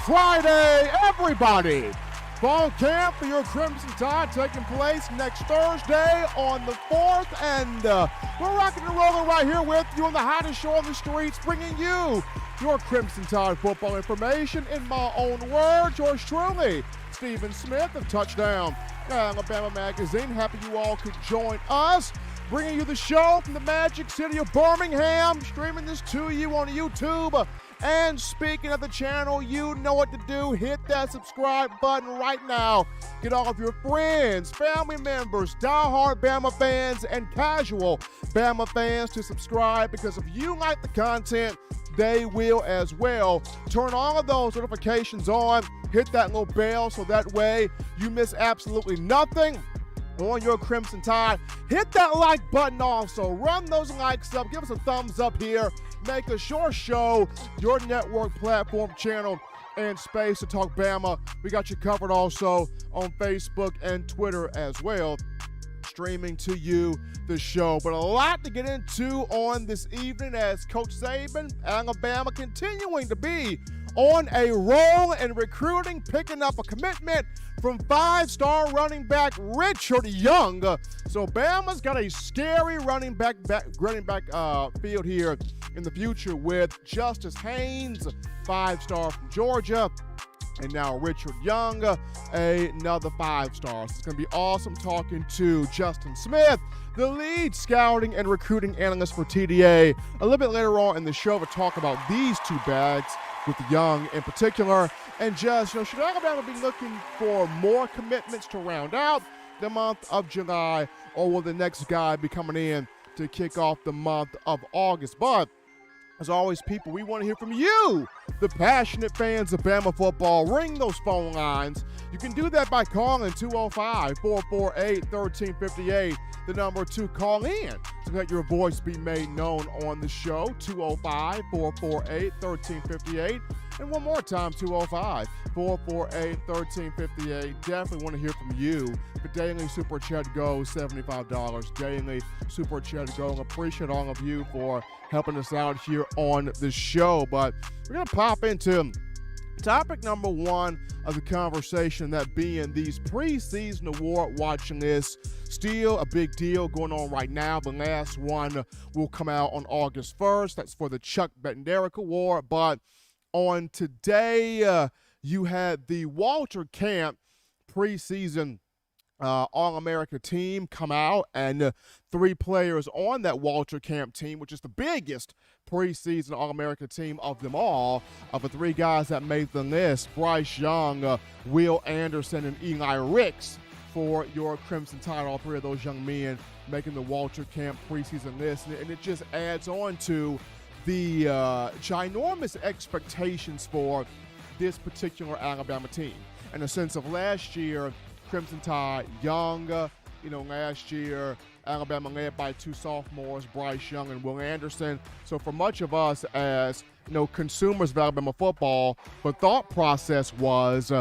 Friday, everybody. Fall camp for your Crimson Tide taking place next Thursday on the 4th, and we're rocking and rolling right here with you on the hottest show on the streets, bringing you your Crimson Tide football information in my own words. Yours truly, Stephen Smith of Touchdown Alabama Magazine. Happy you all could join us, bringing you the show from the Magic City of Birmingham, streaming this to you on YouTube. And speaking of the channel, you know what to do. Hit that subscribe button right now. Get all of your friends, family members, diehard Bama fans, and casual Bama fans to subscribe, because if you like the content, they will as well. Turn all of those notifications on. Hit that little bell so that way you miss absolutely nothing on your Crimson Tide. Hit that like button also. Run those likes up. Give us a thumbs up here. Make a short show your network platform channel and space to talk Bama. We got you covered also on Facebook and Twitter as well, streaming to you the show. But a lot to get into on this evening as Coach Saban, Alabama, continuing to be on a roll and recruiting, picking up a commitment from five-star running back Richard Young. So Bama's got a scary running back field here in the future with Justice Haynes, five-star from Georgia, and now Richard Young, another five-star. So it's going to be awesome talking to Justin Smith, the lead scouting and recruiting analyst for TDA, a little bit later on in the show to talk about these two bags with Young in particular. And just, should Alabama be looking for more commitments to round out the month of July, or will the next guy be coming in to kick off the month of August? But as always, people, we want to hear from you, the passionate fans of Bama football. Ring those phone lines. You can do that by calling 205-448-1358, the number to call in to let your voice be made known on the show, 205-448-1358. And one more time, 205-448-1358. Definitely want to hear from you. The daily Super Chat goes $75. Daily Super Chat go. Appreciate all of you for helping us out here on the show. But we're going to pop into topic number one of the conversation, that being these preseason award watching lists. Still a big deal going on right now. The last one will come out on August 1st. That's for the Chuck Bednarik Award. But on today, you had the Walter Camp preseason All-America team come out, and 3 players on that Walter Camp team, which is the biggest preseason All-America team of them all, of the 3 guys that made the list, Bryce Young, Will Anderson, and Eli Ricks for your Crimson Tide. All 3 of those young men making the Walter Camp preseason list, and it just adds on to the ginormous expectations for this particular Alabama team. In the sense of last year, Crimson Tide young, last year Alabama led by 2 sophomores, Bryce Young and Will Anderson. So for much of us as, consumers of Alabama football, the thought process was,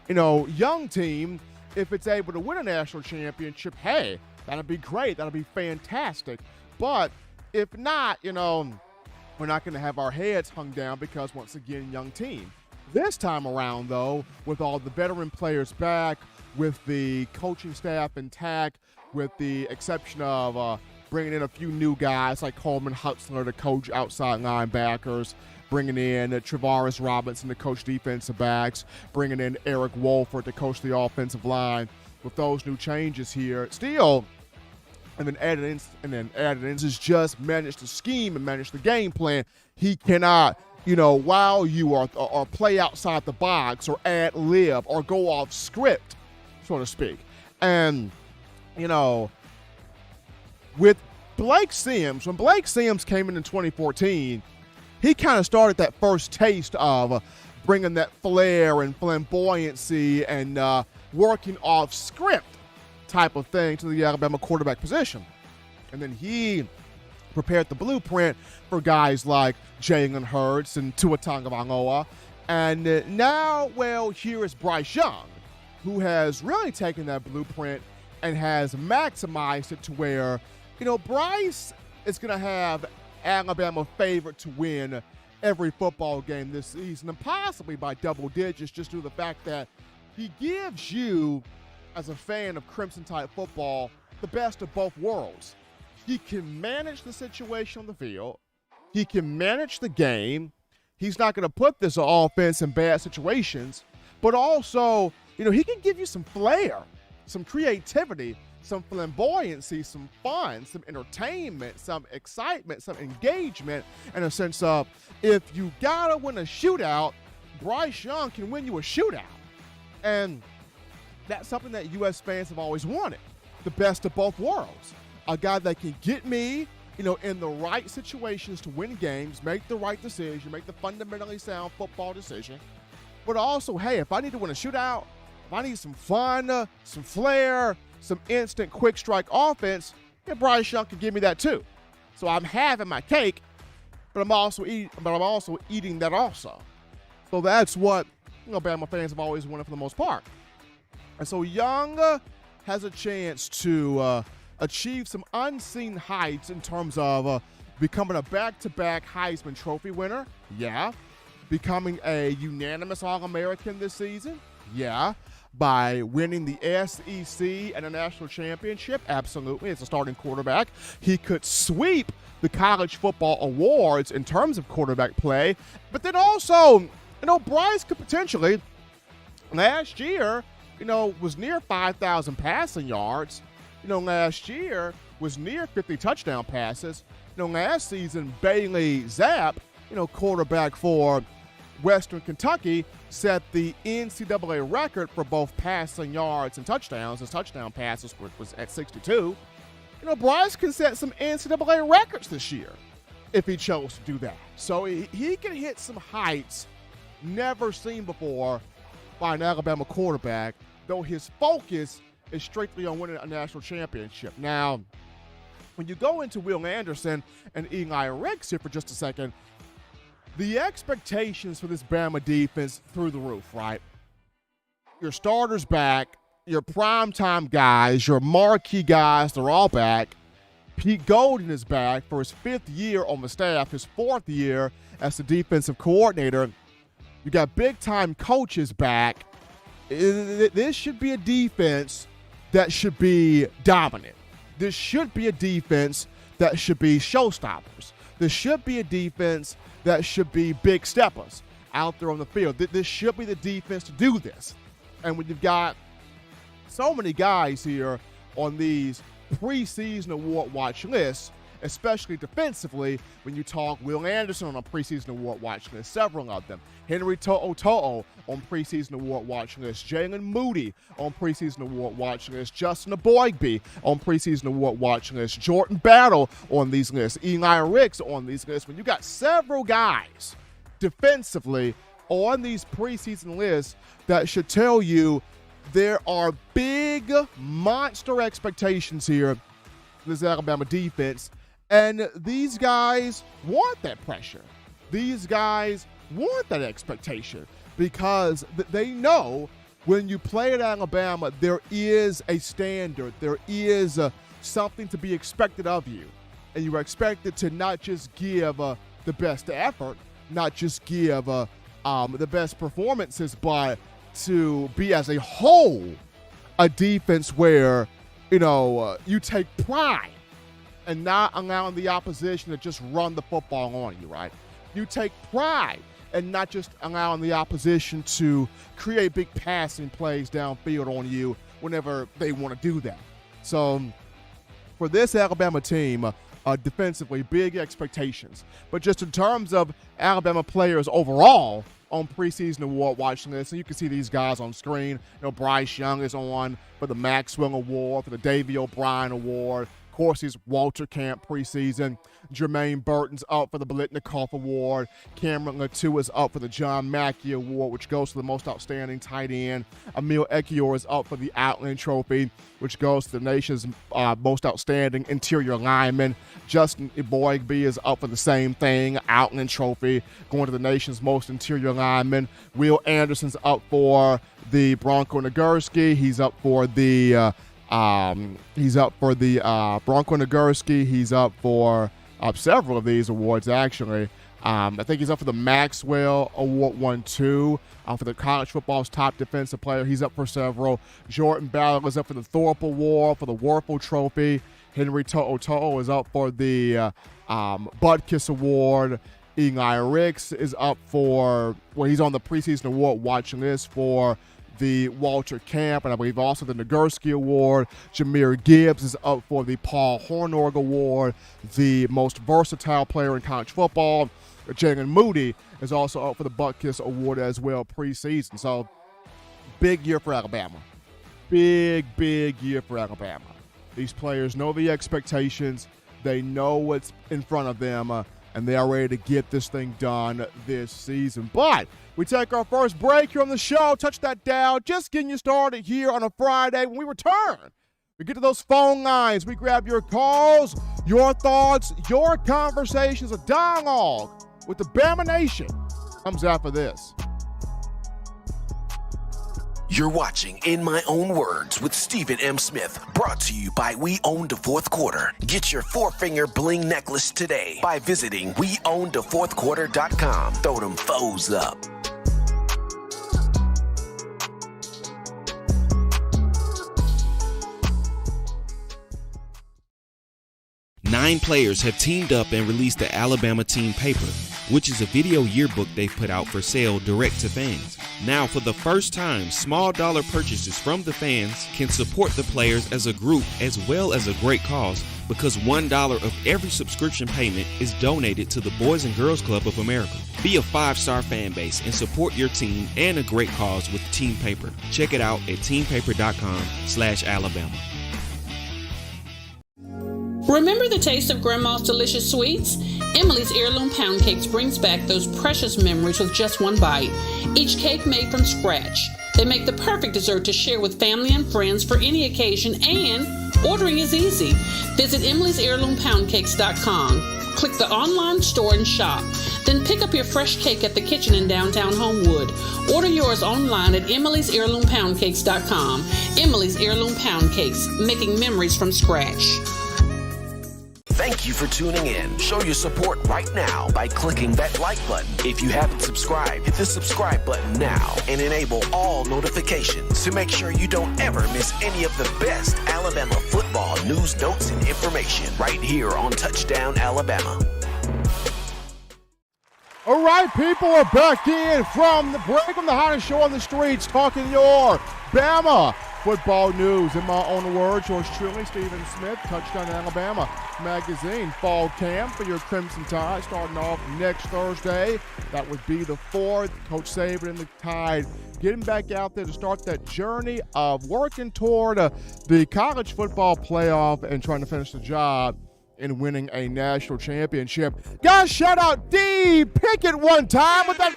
young team, if it's able to win a national championship, hey, that'd be great. That'd be fantastic. But if not, we're not going to have our heads hung down because, once again, young team. This time around, though, with all the veteran players back, with the coaching staff intact, with the exception of bringing in a few new guys like Coleman Hutzler to coach outside linebackers, bringing in Travaris Robinson to coach defensive backs, bringing in Eric Wolford to coach the offensive line. With those new changes here, still, and then added in is just manage the scheme and manage the game plan. He cannot, while you are or play outside the box or ad lib or go off script, so to speak. And, with Blake Sims, when Blake Sims came in 2014, he kind of started that first taste of bringing that flair and flamboyancy and working off script type of thing to the Alabama quarterback position. And then he prepared the blueprint for guys like Jalen Hurts and Tua Tagovailoa. And now, here is Bryce Young, who has really taken that blueprint and has maximized it to where, Bryce is going to have Alabama favored to win every football game this season, and possibly by double digits, just due to the fact that he gives you, as a fan of Crimson Tide football, the best of both worlds. He can manage the situation on the field. He can manage the game. He's not going to put this offense in bad situations, but also, he can give you some flair, some creativity, some flamboyancy, some fun, some entertainment, some excitement, some engagement, in a sense of, if you gotta win a shootout, Bryce Young can win you a shootout. And that's something that U.S. fans have always wanted, the best of both worlds. A guy that can get me, in the right situations to win games, make the right decision, make the fundamentally sound football decision, but also, hey, if I need to win a shootout, if I need some fun, some flair, some instant quick strike offense, Bryce Young can give me that too. So I'm having my cake, but I'm also eating that also. So that's what Bama fans have always wanted for the most part. And so Young has a chance to achieve some unseen heights in terms of becoming a back-to-back Heisman Trophy winner. Yeah. Becoming a unanimous All-American this season. Yeah. By winning the SEC and a national championship. Absolutely. As a starting quarterback, he could sweep the college football awards in terms of quarterback play. But then also, Bryce could potentially, last year, was near 5,000 passing yards. Last year was near 50 touchdown passes. Last season, Bailey Zapp, quarterback for Western Kentucky, set the NCAA record for both passing yards and touchdowns. His touchdown passes was at 62. Bryce can set some NCAA records this year if he chose to do that. So he can hit some heights never seen before by an Alabama quarterback, though his focus is strictly on winning a national championship. Now, when you go into Will Anderson and Eli Ricks here for just a second, the expectations for this Bama defense through the roof, right? Your starters back, your primetime guys, your marquee guys, they're all back. Pete Golden is back for his 5th year on the staff, his 4th year as the defensive coordinator. You got big-time coaches back. This should be a defense that should be dominant. This should be a defense that should be showstoppers. This should be a defense that should be big steppers out there on the field. This should be the defense to do this. And when you've got so many guys here on these preseason award watch lists, especially defensively, when you talk Will Anderson on a preseason award watch list, several of them. Henry To'o on preseason award watch list. Jalen Moody on preseason award watch list. Justin Aboigbe on preseason award watch list. Jordan Battle on these lists. Eli Ricks on these lists. When you got several guys defensively on these preseason lists, that should tell you there are big monster expectations here for this Alabama defense. And these guys want that pressure. These guys want that expectation because they know when you play at Alabama, there is a standard. There is something to be expected of you. And you are expected to not just give the best effort, not just give the best performances, but to be as a whole a defense where, you take pride and not allowing the opposition to just run the football on you, right? You take pride and not just allowing the opposition to create big passing plays downfield on you whenever they want to do that. So for this Alabama team, defensively, big expectations. But just in terms of Alabama players overall on preseason award watching list, and you can see these guys on screen. Bryce Young is on for the Maxwell Award, for the Davey O'Brien Award. Of course, he's Walter Camp preseason. Jermaine Burton's up for the Biletnikoff Award. Cameron Latou is up for the John Mackey Award, which goes to the most outstanding tight end. Emil Ekiyor is up for the Outland Trophy, which goes to the nation's most outstanding interior lineman. Justin Aboigbe is up for the same thing, Outland Trophy, going to the nation's most interior lineman. Will Anderson's up for the Bronco Nagurski. He's up for the Bronco Nagurski. He's up for several of these awards, actually. I think he's up for the Maxwell Award 1, 2. For the college football's top defensive player, he's up for several. Jordan Battle is up for the Thorpe Award, for the Werfel Trophy. Henry To'o is up for the Butkus Award. Eli Ricks is up for, he's on the preseason award watching list for the Walter Camp, and I believe also the Nagurski Award. Jahmyr Gibbs is up for the Paul Hornung Award, the most versatile player in college football. Jalen Moody is also up for the Butkus Award as well preseason. So, big year for Alabama. Big year for Alabama. These players know the expectations. They know what's in front of them, and they are ready to get this thing done this season. But we take our first break here on the show. Touch that dial. Just getting you started here on a Friday. When we return, we get to those phone lines. We grab your calls, your thoughts, your conversations, a dialogue with the Bama Nation. Comes after this. You're watching In My Own Words with Stephen M. Smith, brought to you by We Own the Fourth Quarter. Get your four-finger bling necklace today by visiting weownthefourthquarter.com. Throw them foes up. Nine players have teamed up and released the Alabama Team Paper, which is a video yearbook they've put out for sale direct to fans. Now, for the first time, small dollar purchases from the fans can support the players as a group as well as a great cause, because $1 of every subscription payment is donated to the Boys and Girls Club of America. Be a 5-star fan base and support your team and a great cause with Team Paper. Check it out at teampaper.com/Alabama. Remember the taste of Grandma's delicious sweets? Emily's Heirloom Pound Cakes brings back those precious memories with just one bite. Each cake made from scratch. They make the perfect dessert to share with family and friends for any occasion, and ordering is easy. Visit emily'sheirloompoundcakes.com. Click the online store and shop. Then pick up your fresh cake at the kitchen in downtown Homewood. Order yours online at emily'sheirloompoundcakes.com. Emily's Heirloom Pound Cakes, making memories from scratch. Thank you for tuning in. Show your support right now by clicking that like button. If you haven't subscribed, hit the subscribe button now and enable all notifications to make sure you don't ever miss any of the best Alabama football news, notes, and information right here on Touchdown Alabama. All right, people are back in from the break on the hottest show on the streets, talking your Bama football news. In my own words, yours truly, Stephen Smith, Touchdown Alabama Magazine fall camp for your Crimson Tide starting off next Thursday. That would be the 4th. Coach Saban and the Tide getting back out there to start that journey of working toward the college football playoff and trying to finish the job in winning a national championship. Guys, shout out D Pickett one time with that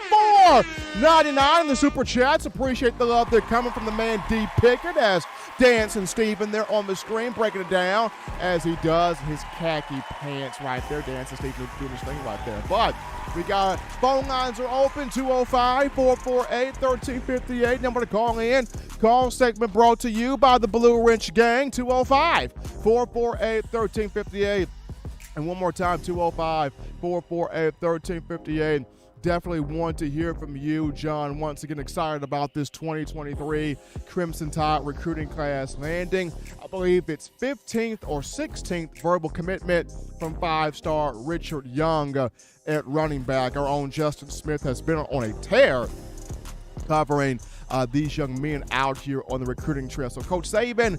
$4.99 in the Super Chats. Appreciate the love there coming from the man D Pickett as Dancing Stephen there on the screen breaking it down as he does his khaki pants right there. Dancing Stephen doing his thing right there. But we got phone lines are open, 205-448-1358. Number to call in. Call segment brought to you by the Blue Wrench Gang, 205-448-1358. And one more time, 205-448-1358. Definitely want to hear from you, John. Once again, excited about this 2023 Crimson Tide recruiting class landing. I believe it's 15th or 16th verbal commitment from 5-star Richard Young at running back. Our own Justin Smith has been on a tear covering these young men out here on the recruiting trail. So Coach Saban,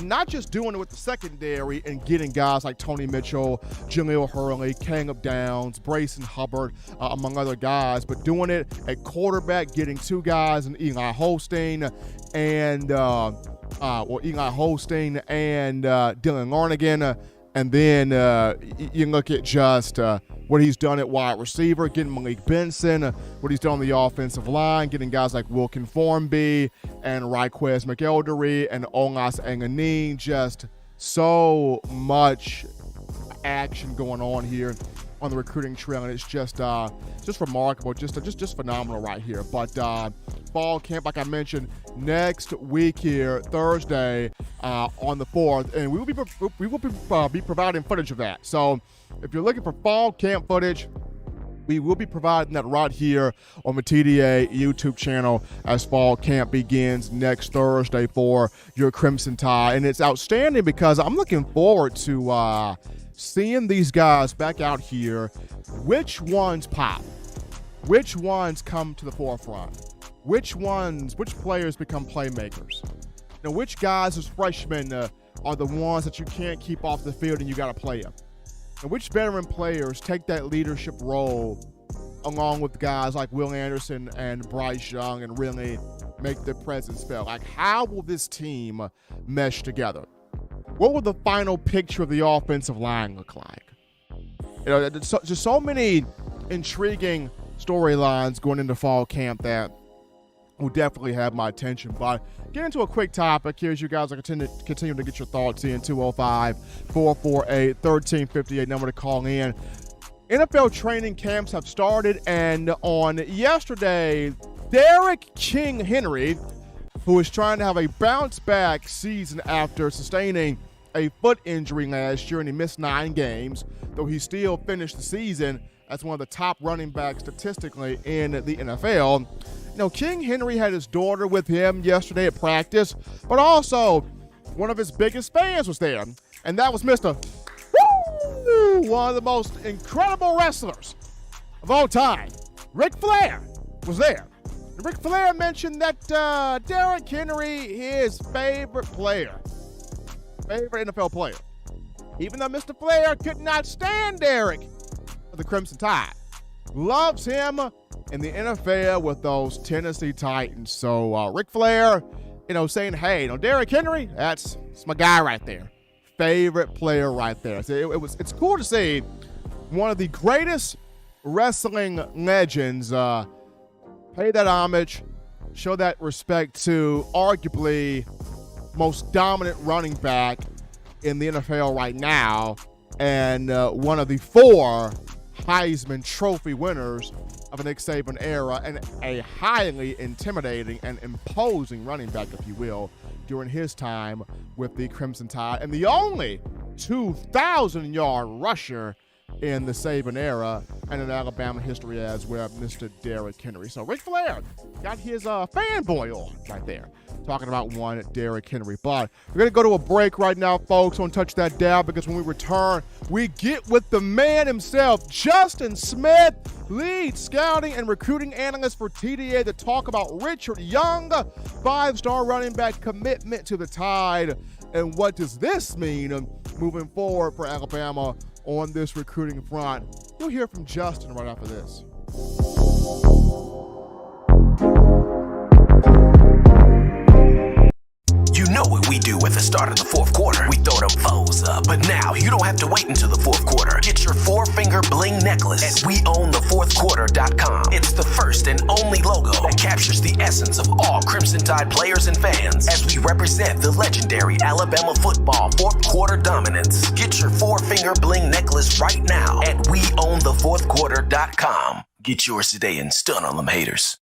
not just doing it with the secondary and getting guys like Tony Mitchell, Jaleel Hurley, Caleb Downs, Brayson Hubbard, among other guys, but doing it at quarterback, getting 2 guys in Eli Holstein and Dylan Larnigan. And then you look at just what he's done at wide receiver, getting Malik Benson, what he's done on the offensive line, getting guys like Wilkin Formby and Raquez McElderry and Olas Anganin. Just so much action going on here on the recruiting trail, and it's just remarkable, just phenomenal right here. But fall camp, like I mentioned, next week here, Thursday on the 4th, and we will be providing footage of that. So if you're looking for fall camp footage, we will be providing that right here on the TDA YouTube channel as fall camp begins next Thursday for your Crimson Tide. And it's outstanding because I'm looking forward to seeing these guys back out here. Which ones pop? Which ones come to the forefront? Which players become playmakers? Now, which guys as freshmen are the ones that you can't keep off the field and you got to play them? And which veteran players take that leadership role along with guys like Will Anderson and Bryce Young and really make their presence felt? Like, how will this team mesh together? What will the final picture of the offensive line look like? You know, there's just so many intriguing storylines going into fall camp that will definitely have my attention. But get into a quick topic here as you guys are continuing to get your thoughts in. 205-448-1358, number to call in. NFL training camps have started, and on yesterday, Derrick Henry, who is trying to have a bounce-back season after sustaining a foot injury last year, and he missed 9 games, though he still finished the season as one of the top running backs statistically in the NFL. You know, King Henry had his daughter with him yesterday at practice, but also one of his biggest fans was there, and that was Mr. Woo! One of the most incredible wrestlers of all time, Ric Flair, was there. And Ric Flair mentioned that Derrick Henry, his favorite NFL player. Even though Mr. Flair could not stand Derrick of the Crimson Tide, loves him in the NFL with those Tennessee Titans. So Ric Flair, saying, hey, Derrick Henry, that's my guy right there. Favorite player right there. So it's cool to see one of the greatest wrestling legends pay that homage, show that respect to arguably most dominant running back in the NFL right now, and one of the 4 Heisman Trophy winners of the Nick Saban era, and a highly intimidating and imposing running back, if you will, during his time with the Crimson Tide, and the only 2,000-yard rusher in the Saban era and in Alabama history as well, Mr. Derrick Henry. So Ric Flair got his fanboy on right there. talking about one Derrick Henry. But we're going to go to a break right now, folks, on Touch That Down, because when we return, we get with the man himself, Justin Smith, lead scouting and recruiting analyst for TDA, to talk about Richard Young, 5-star running back commitment to the Tide, and what does this mean moving forward for Alabama on this recruiting front. You'll hear from Justin right after this. You know what we do at the start of the fourth quarter. We throw them foes up. But now you don't have to wait until the fourth quarter. Get your 4-finger bling necklace at weownthefourthquarter.com. It's the first and only logo that captures the essence of all Crimson Tide players and fans as we represent the legendary Alabama football fourth quarter dominance. Get your 4-finger bling necklace right now at weownthefourthquarter.com. Get yours today and stun on them haters.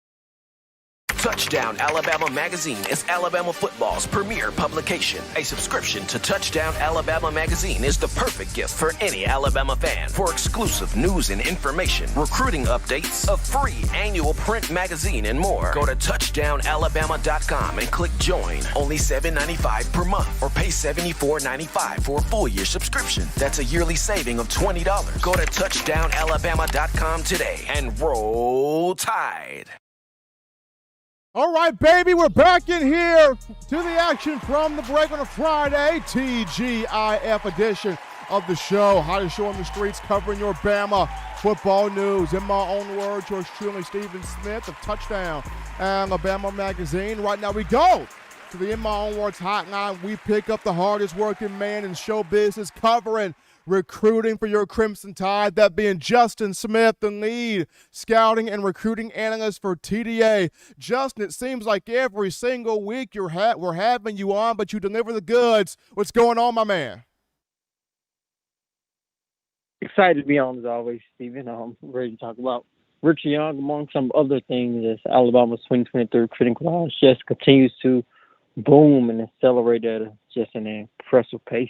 Touchdown Alabama Magazine is Alabama football's premier publication. A subscription to Touchdown Alabama Magazine is the perfect gift for any Alabama fan. For exclusive news and information, recruiting updates, a free annual print magazine, and more, go to touchdownalabama.com and click join. Only $7.95 per month, or pay $74.95 for a full-year subscription. That's a yearly saving of $20. Go to touchdownalabama.com today and roll Tide. All right, baby, we're back in here to the action from the break on a Friday, TGIF edition of the show. Hottest show on the streets, covering your Bama football news. In my own words, yours truly, Stephen Smith of Touchdown Alabama Magazine. Right now we go to the In My Own Words hotline. We pick up the hardest working man in show business, covering recruiting for your Crimson Tide, that being Justin Smith, the lead scouting and recruiting analyst for TDA. Justin, it seems like every single week we're having you on, but you deliver the goods. What's going on, my man? Excited to be on as always, Stephen. I'm ready to talk about Richard Young, among some other things, as Alabama's 2023 recruiting class just continues to boom and accelerate at just an impressive pace.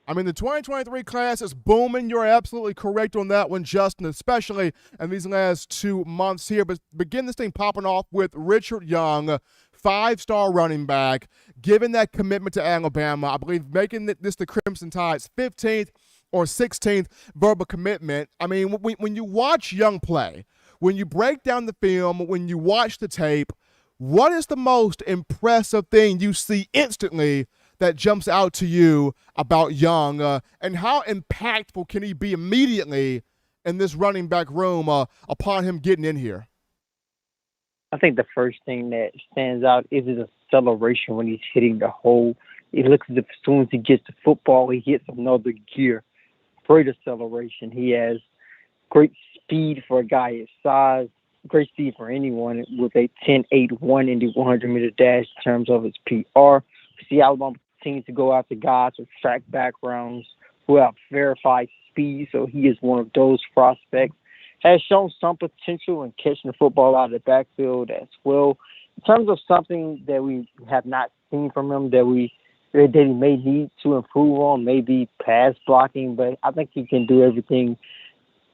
I mean, the 2023 class is booming. You're absolutely correct on that one, Justin, especially in these last 2 months here. But begin this thing popping off with Richard Young, 5-star running back, given that commitment to Alabama. I believe making this the Crimson Tide's 15th or 16th verbal commitment. I mean, when you watch Young play, when you break down the film, when you watch the tape, what is the most impressive thing you see instantly that jumps out to you about Young, and how impactful can he be immediately in this running back room upon him getting in here? I think the first thing that stands out is his acceleration when he's hitting the hole. It looks as if as soon as he gets the football, he hits another gear. Great acceleration. He has great speed for a guy his size, great speed for anyone with a 10.81 in the 100-meter dash in terms of his PR. We see Alabama continue to go after guys with track backgrounds who have verified speed, so he is one of those prospects. Has shown some potential in catching the football out of the backfield as well. In terms of something that we have not seen from him that he may need to improve on, maybe pass blocking, but I think he can do everything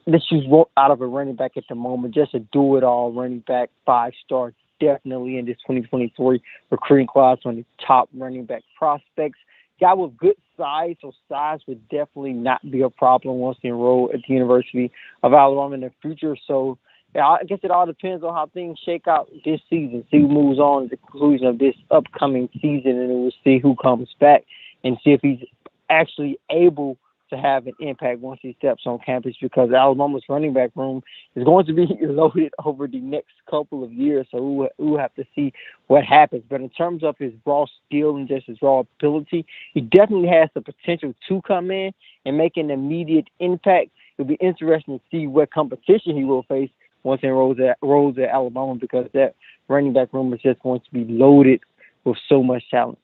that you want out of a running back at the moment. Just a do-it-all running back, 5-star, definitely in this 2023 recruiting class, on the top running back prospects. Guy with good size, so size would definitely not be a problem once he enrolled at the University of Alabama in the future. So I guess it all depends on how things shake out this season. See who moves on at the conclusion of this upcoming season, and then we'll see who comes back and see if he's actually able to have an impact once he steps on campus, because Alabama's running back room is going to be loaded over the next couple of years. So we'll have to see what happens. But in terms of his raw skill and just his raw ability, he definitely has the potential to come in and make an immediate impact. It'll be interesting to see what competition he will face once he enrolls at Alabama, because that running back room is just going to be loaded with so much talent.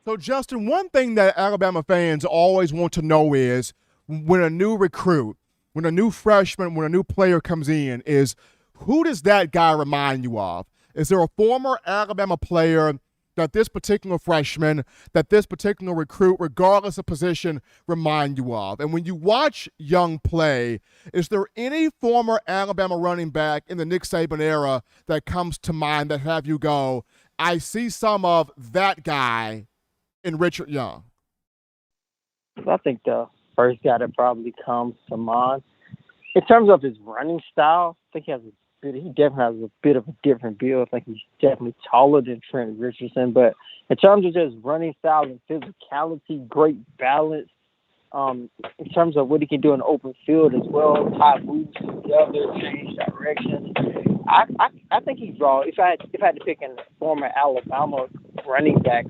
So, Justin, one thing that Alabama fans always want to know is when a new recruit, when a new freshman, when a new player comes in, is who does that guy remind you of? Is there a former Alabama player that this particular freshman, that this particular recruit, regardless of position, remind you of? And when you watch Young play, is there any former Alabama running back in the Nick Saban era that comes to mind that have you go, I see some of that guy in Richard Young. I think the first guy that probably comes to mind, in terms of his running style, I think he definitely has a bit of a different build. I think he's definitely taller than Trent Richardson. But in terms of just running style and physicality, great balance, in terms of what he can do in the open field as well, tie moves together, change directions. I think he's raw. If I had to pick a former Alabama running back,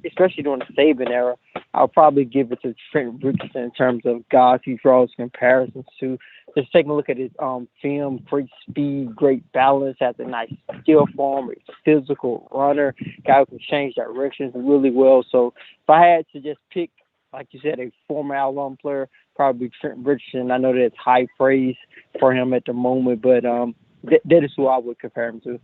especially during the Saban era, I'll probably give it to Trent Richardson in terms of guys he draws comparisons to. Just taking a look at his film, great speed, great balance, has a nice skill form, a physical runner, guy who can change directions really well. So if I had to just pick, like you said, a former Alabama player, probably Trent Richardson. I know that it's high praise for him at the moment, but that is who I would compare him to.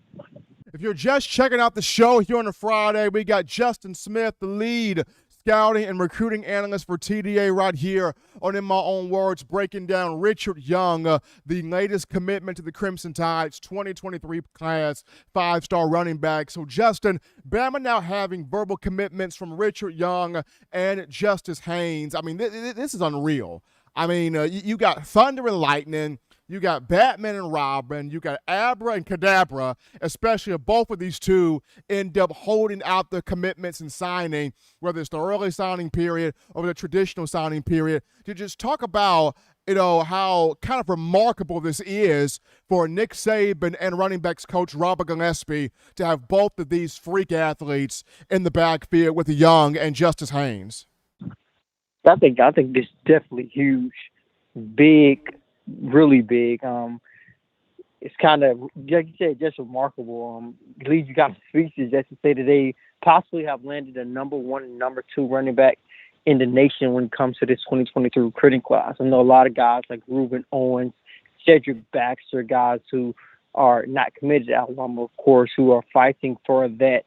If you're just checking out the show here on a Friday, we got Justin Smith, the lead scouting and recruiting analyst for TDA right here on In My Own Words, breaking down Richard Young, the latest commitment to the Crimson Tide's 2023 class, 5-star running back. So, Justin, Bama now having verbal commitments from Richard Young and Justice Haynes. I mean, this is unreal. I mean, you got Thunder and Lightning. You got Batman and Robin. You got Abra and Kadabra, especially if both of these two end up holding out the commitments and signing, whether it's the early signing period or the traditional signing period. To just talk about, how kind of remarkable this is for Nick Saban and running backs coach Robert Gillespie to have both of these freak athletes in the backfield with Young and Justice Haynes. I think this is definitely huge, big. Really big. It's kind of, like you said, just remarkable. At least you got speeches just to say that they possibly have landed a number 1 and number 2 running back in the nation when it comes to this 2023 recruiting class. I know a lot of guys like Reuben Owens, Cedric Baxter, guys who are not committed to Alabama, of course, who are fighting for that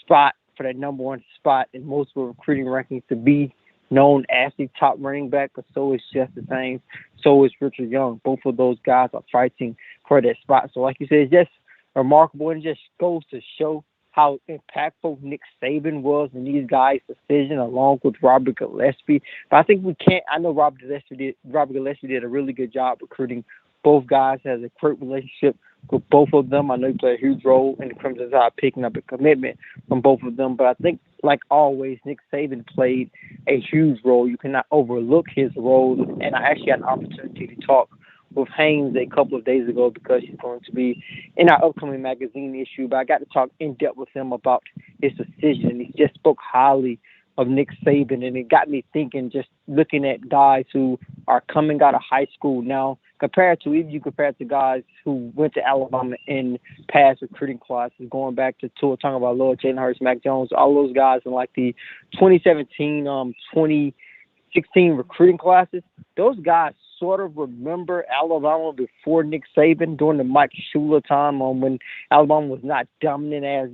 spot, for that number 1 spot in most recruiting rankings to be known as the top running back, but so is Justice Haynes, so is Richard Young. Both of those guys are fighting for that spot. So like you said, it's just remarkable, and it just goes to show how impactful Nick Saban was in these guys' decision, along with Robert Gillespie. But I think I know Robert Gillespie did a really good job recruiting both guys, has a great relationship with both of them. I know he played a huge role in the Crimson Tide picking up a commitment from both of them. But I think, like always, Nick Saban played a huge role. You cannot overlook his role. And I actually had an opportunity to talk with Haynes a couple of days ago because he's going to be in our upcoming magazine issue. But I got to talk in depth with him about his decision. And he just spoke highly of Nick Saban. And it got me thinking, just looking at guys who are coming out of high school now, compared to guys who went to Alabama in past recruiting classes, going back to Tua, talking about Lord, Jalen Hurts, Mac Jones, all those guys in like the 2017, 2016 recruiting classes, those guys sort of remember Alabama before Nick Saban during the Mike Shula time when Alabama was not dominant as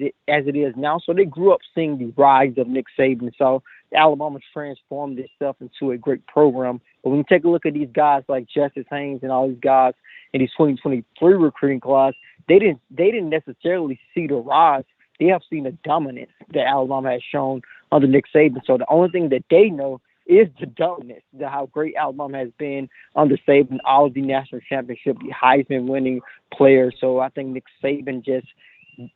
it is now. So they grew up seeing the rise of Nick Saban. So Alabama transformed itself into a great program. But when you take a look at these guys like Justice Haynes and all these guys in these 2023 recruiting class, they didn't necessarily see the rise. They have seen the dominance that Alabama has shown under Nick Saban. So the only thing that they know is the dominance, how great Alabama has been under Saban, all of the national championship, the Heisman-winning players. So I think Nick Saban,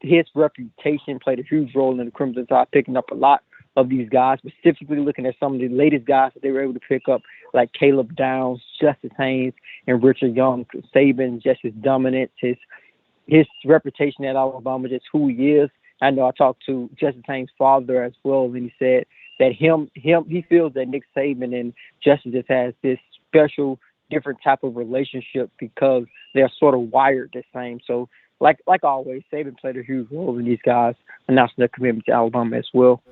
his reputation played a huge role in the Crimson Tide picking up a lot of these guys, specifically looking at some of the latest guys that they were able to pick up, like Caleb Downs, Justice Haynes, and Richard Young. Saban, just his dominance, his reputation at Alabama, just who he is. I know I talked to Justice Haynes' father as well, and he said that he feels that Nick Saban and Justice just has this special, different type of relationship because they're sort of wired the same. So, like always, Saban played a huge role in these guys announcing their commitment to Alabama as well.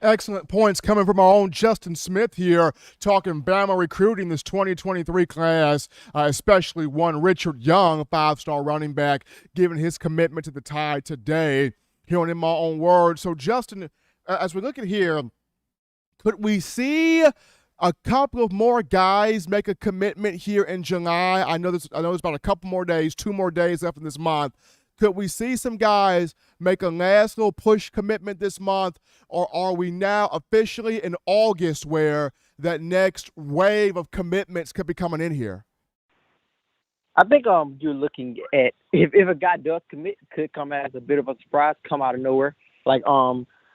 Excellent points coming from our own Justin Smith here, talking Bama recruiting this 2023 class, especially one Richard Young, a 5-star running back, given his commitment to the Tide today here on In My Own Words. So, Justin, as we look at here, could we see a couple of more guys make a commitment here in July? I know there's about a couple more days, 2 more days left in this month. Could we see some guys make a last little push commitment this month, or are we now officially in August where that next wave of commitments could be coming in here? I think you're looking at if a guy does commit, could come as a bit of a surprise, come out of nowhere, like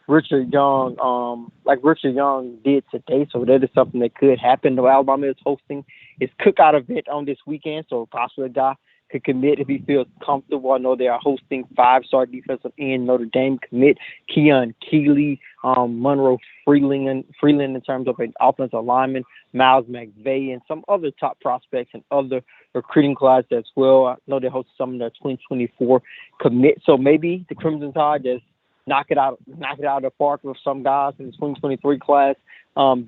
Richard Young did today. So that is something that could happen. Though Alabama is hosting its cookout event on this weekend, so possibly a guy could commit if he feels comfortable. I know they are hosting 5-star defensive end Notre Dame commit Keon Keeley, Monroe Freeland in terms of an offensive lineman, Miles McVay, and some other top prospects and other recruiting class as well. I know they hosted some of their 2024 commit. So maybe the Crimson Tide just knock it out of the park with some guys in the 2023 class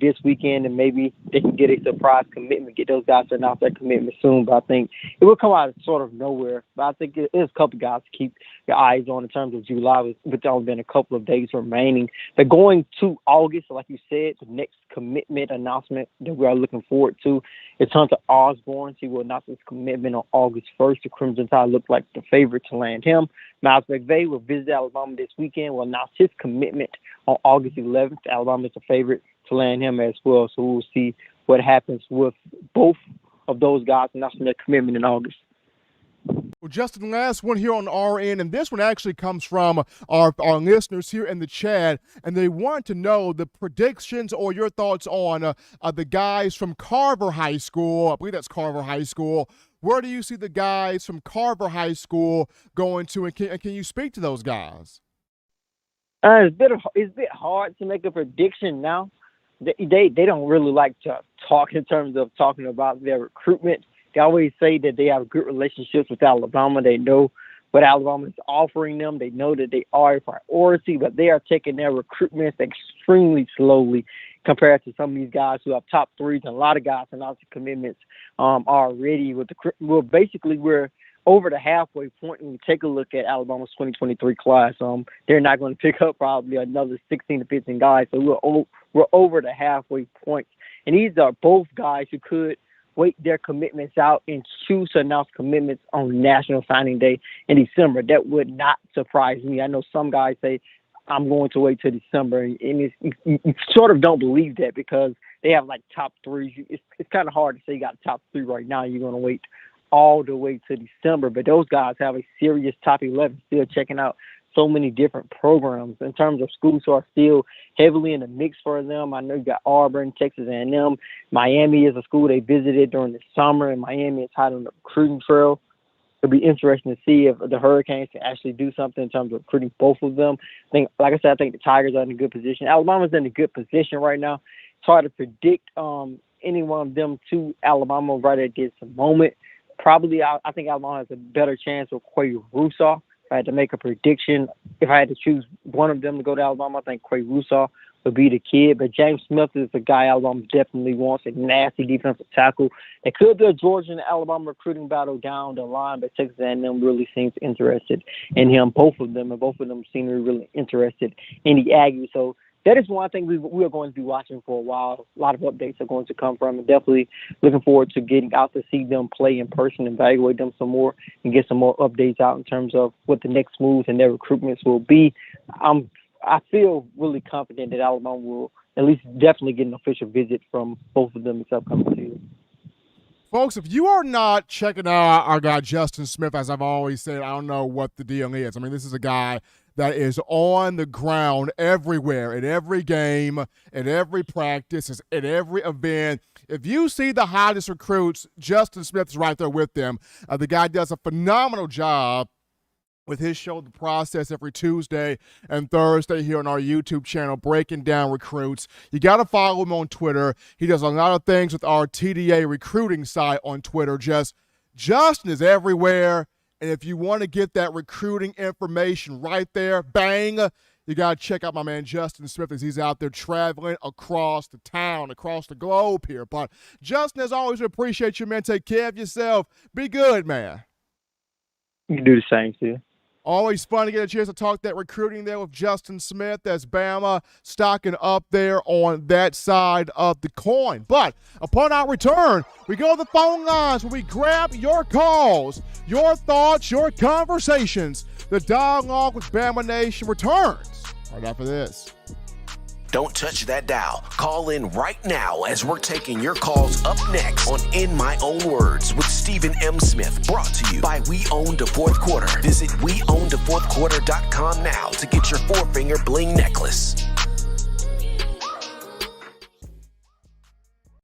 this weekend, and maybe they can get a surprise commitment, get those guys to announce that commitment soon. But I think it will come out of sort of nowhere. But I think there's a couple guys to keep your eyes on in terms of July, with only been a couple of days remaining. But going to August, like you said, the next commitment announcement that we are looking forward to is Hunter Osborne. He will announce his commitment on August 1st. The Crimson Tide look like the favorite to land him. Miles McVay will visit Alabama this weekend, will announce his commitment on August 11th. Alabama is the favorite to land him as well. So we'll see what happens with both of those guys announcing their commitment in August. Well, Justin, last one here on our end, and this one actually comes from our listeners here in the chat, and they want to know the predictions or your thoughts on the guys from Carver High School. I believe that's Carver High School. Where do you see the guys from Carver High School going to, and can you speak to those guys? It's a bit hard to make a prediction now. They don't really like to talk in terms of talking about their recruitment. They always say that they have good relationships with Alabama. They know what Alabama is offering them. They know that they are a priority, but they are taking their recruitments extremely slowly compared to some of these guys who have top threes, and a lot of guys announcing commitments already. We're over the halfway point when you take a look at Alabama's 2023 class. They're not going to pick up probably another 16 to 15 guys, so we're over the halfway point. And these are both guys who could wait their commitments out and choose to announce commitments on National Signing Day in December. That would not surprise me. I know some guys say, I'm going to wait till December, and you sort of don't believe that because they have like top threes. It's kind of hard to say you got top three right now. You're going to wait all the way to December, but those guys have a serious top 11, still checking out so many different programs in terms of schools who are still heavily in the mix for them. I know you got Auburn, Texas A&M. Miami is a school they visited during the summer, and Miami is hot on the recruiting trail. It'll be interesting to see if the Hurricanes can actually do something in terms of recruiting both of them. Like I said, I think the Tigers are in a good position. Alabama's in a good position right now. It's hard to predict any one of them to Alabama right at this moment. Probably, I think Alabama has a better chance with Quay Russaw. If I had to make a prediction, if I had to choose one of them to go to Alabama, I think Quay Russaw would be the kid. But James Smith is a guy Alabama definitely wants, a nasty defensive tackle. It could be a Georgia and Alabama recruiting battle down the line, but Texas A&M really seems interested in him, both of them seem to be really interested in the Aggies. So that is one thing we are going to be watching for a while. A lot of updates are going to come from, and definitely looking forward to getting out to see them play in person, evaluate them some more, and get some more updates out in terms of what the next moves and their recruitments will be. I feel really confident that Alabama will at least definitely get an official visit from both of them this upcoming season. Folks, if you are not checking out our guy Justin Smith, as I've always said, I don't know what the deal is. I mean, this is a guy that is on the ground everywhere, at every game, at every practice, at every event. If you see the hottest recruits, Justin Smith is right there with them. The guy does a phenomenal job with his show, The Process, every Tuesday and Thursday here on our YouTube channel, breaking down recruits. You got to follow him on Twitter. He does a lot of things with our TDA recruiting site on Twitter. Justin is everywhere. And if you want to get that recruiting information right there, bang, you got to check out my man Justin Smith as he's out there traveling across the town, across the globe here. But Justin, as always, we appreciate you, man. Take care of yourself. Be good, man. You can do the same, too. Always fun to get a chance to talk that recruiting there with Justin Smith as Bama stocking up there on that side of the coin. But upon our return, we go to the phone lines where we grab your calls, your thoughts, your conversations. The dialogue with Bama Nation returns right after this. Don't touch that dial. Call in right now as we're taking your calls up next on In My Own Words with Stephen M. Smith. Brought to you by We Own the Fourth Quarter. Visit WeOwnTheFourthQuarter.com now to get your four-finger bling necklace.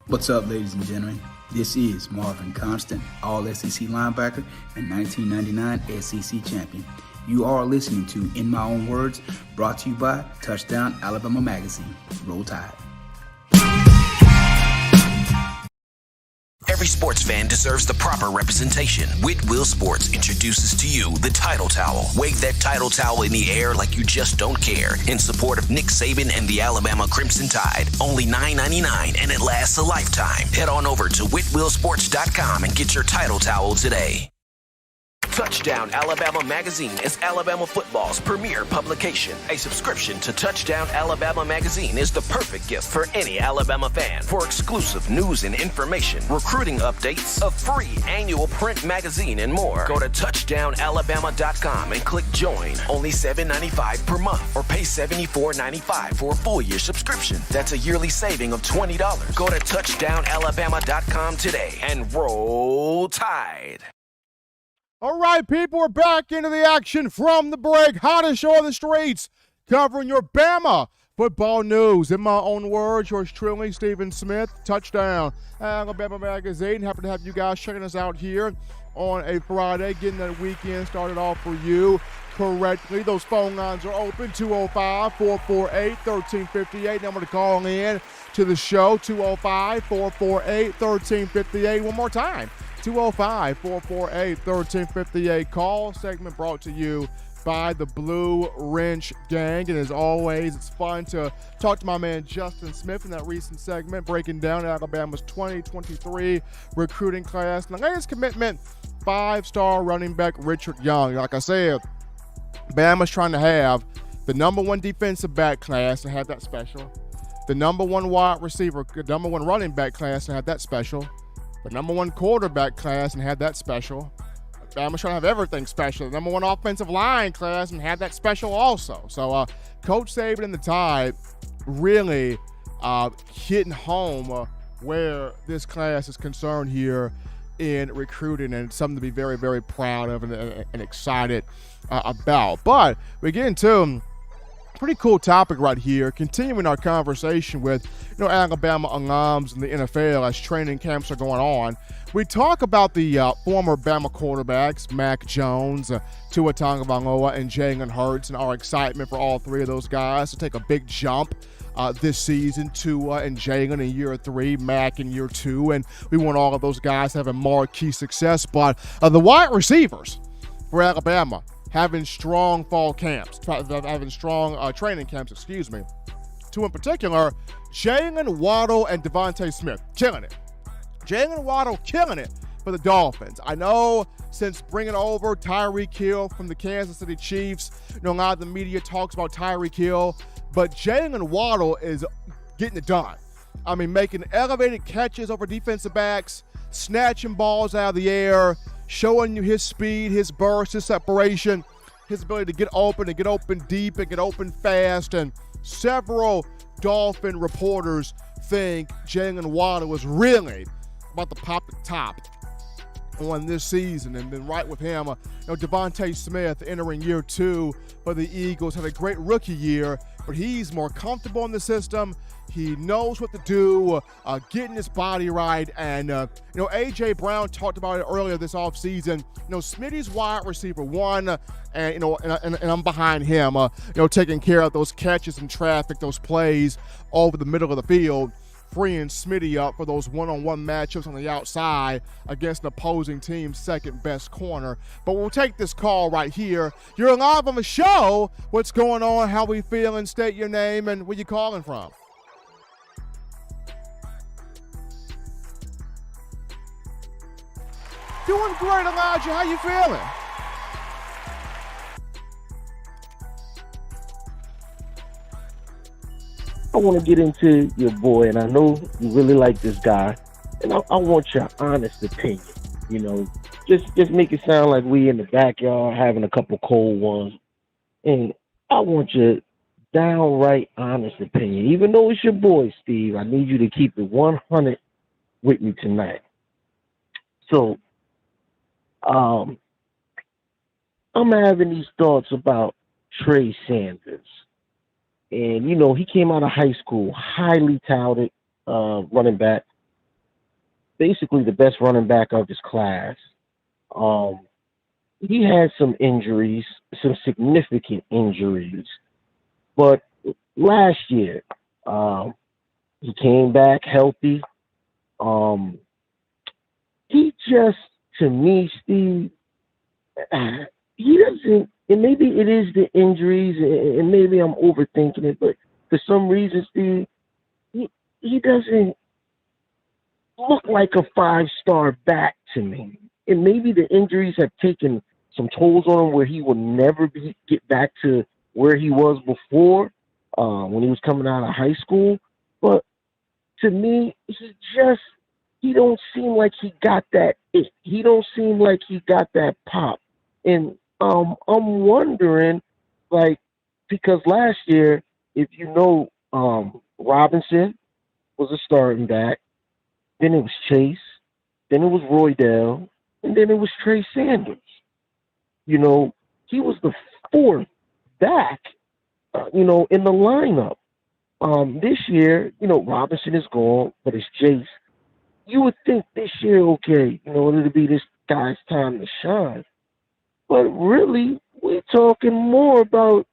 What's up, ladies and gentlemen? This is Marvin Constant, All-SEC linebacker and 1999 SEC champion. You are listening to In My Own Words, brought to you by Touchdown Alabama Magazine. Roll Tide. Every sports fan deserves the proper representation. Whitwell Sports introduces to you the Title Towel. Wave that Title Towel in the air like you just don't care in support of Nick Saban and the Alabama Crimson Tide. Only $9.99 and it lasts a lifetime. Head on over to WhitwellSports.com and get your Title Towel today. Touchdown Alabama Magazine is Alabama football's premier publication. A subscription to Touchdown Alabama Magazine is the perfect gift for any Alabama fan. For exclusive news and information, recruiting updates, a free annual print magazine, and more, go to touchdownalabama.com and click join. Only $7.95 per month or pay $74.95 for a full year subscription. That's a yearly saving of $20. Go to touchdownalabama.com today and roll Tide. All right, people, we're back into the action from the break. Hottest show on the streets, covering your Bama football news. In my own words, yours truly, Stephen Smith, Touchdown Alabama Magazine. Happy to have you guys checking us out here on a Friday, getting that weekend started off for you correctly. Those phone lines are open, 205-448-1358. Number to call in to the show, 205-448-1358. One more time. 205-448-1358. Call segment brought to you by the Blue Wrench Gang. And as always, it's fun to talk to my man Justin Smith in that recent segment, breaking down Alabama's 2023 recruiting class. And the latest commitment, 5-star running back Richard Young. Like I said, Bama's trying to have the number one defensive back class and have that special. The number one wide receiver, number one running back class and have that special. The number one quarterback class and had that special. Bama's trying to have everything special. The number one offensive line class and had that special also. So Coach Saban and the Tide really hitting home where this class is concerned here in recruiting, and it's something to be very, very proud of and excited about. But we get into pretty cool topic right here, continuing our conversation with Alabama alums in the NFL as training camps are going on. We talk about the former Bama quarterbacks, Mac Jones, Tua Tagovailoa, and Jalen Hurts, and our excitement for all three of those guys to take a big jump this season. Tua and Jalen in year 3, Mac in year 2, and we want all of those guys to have a marquee success. But the wide receivers for Alabama having strong fall camps, having strong training camps, Two in particular, Jalen Waddle and Devontae Smith, killing it. Jalen Waddle killing it for the Dolphins. I know since bringing over Tyreek Hill from the Kansas City Chiefs, a lot of the media talks about Tyreek Hill, but Jalen Waddle is getting it done. I mean, making elevated catches over defensive backs, snatching balls out of the air, showing you his speed, his burst, his separation, his ability to get open and get open deep and get open fast. And several Dolphin reporters think Jalen Waddle was really about to pop the top on this season. And then right with him, Devontae Smith entering year 2 for the Eagles, had a great rookie year, but he's more comfortable in the system. He knows what to do, getting his body right. And, A.J. Brown talked about it earlier this offseason. Smitty's wide receiver 1, and I'm behind him, taking care of those catches in traffic, those plays over the middle of the field, freeing Smitty up for those one-on-one matchups on the outside against an opposing team's second-best corner. But we'll take this call right here. You're live on the show. What's going on? How we feeling? State your name and where you calling from. Doing great, Elijah. How you feeling? I want to get into your boy, and I know you really like this guy, and I want your honest opinion. You know, just make it sound like we in the backyard having a couple cold ones, and I want your downright honest opinion. Even though it's your boy, Steve, I need you to keep it 100 with me tonight. So, I'm having these thoughts about Trey Sanders. And, you know, he came out of high school, highly touted running back, basically the best running back of his class. He had some injuries, some significant injuries. But last year, he came back healthy. He just, to me, Steve, he doesn't, and maybe it is the injuries, and maybe I'm overthinking it, but for some reason, Steve, he doesn't look like a five-star back to me. And maybe the injuries have taken some tolls on him where he will never get back to where he was before when he was coming out of high school. But to me, he don't seem like he got that it. He don't seem like he got that pop. And I'm wondering, like, because last year, if you know, Robinson was a starting back, then it was Chase, then it was Roydell, and then it was Trey Sanders. You know, he was the fourth back, in the lineup. This year, Robinson is gone, but it's Chase. You would think this year, okay, it'll be this guy's time to shine. But really, we're talking more about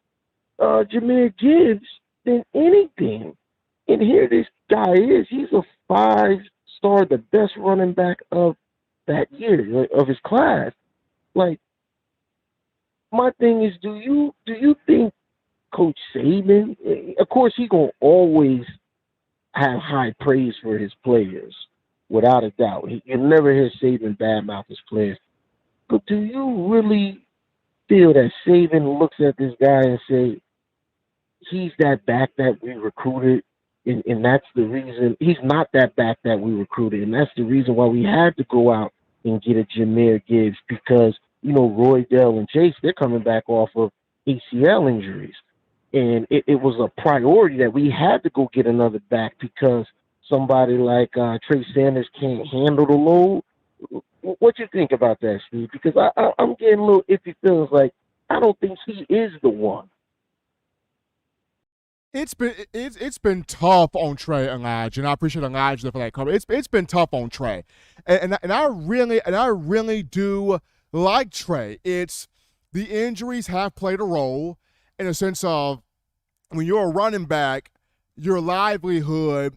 Jahmyr Gibbs than anything. And here this guy is. He's a five-star, the best running back of that year, of his class. Like, my thing is, do you think Coach Saban, of course, he's going to always have high praise for his players, without a doubt. You'll never hear Saban badmouth his players. But do you really feel that Saban looks at this guy and say, he's that back that we recruited, and that's the reason he's not that back that we recruited, and that's the reason why we had to go out and get a Jahmyr Gibbs, because, Roydell and Chase, they're coming back off of ACL injuries. And it was a priority that we had to go get another back because somebody like Trey Sanders can't handle the load. What you think about that, Steve? Because I'm getting a little iffy feelings. Like, I don't think he is the one. It's been tough on Trey, Elijah, and I appreciate Elijah for that comment. It's been tough on Trey, and I really do like Trey. It's the injuries have played a role in a sense of when you're a running back, your livelihood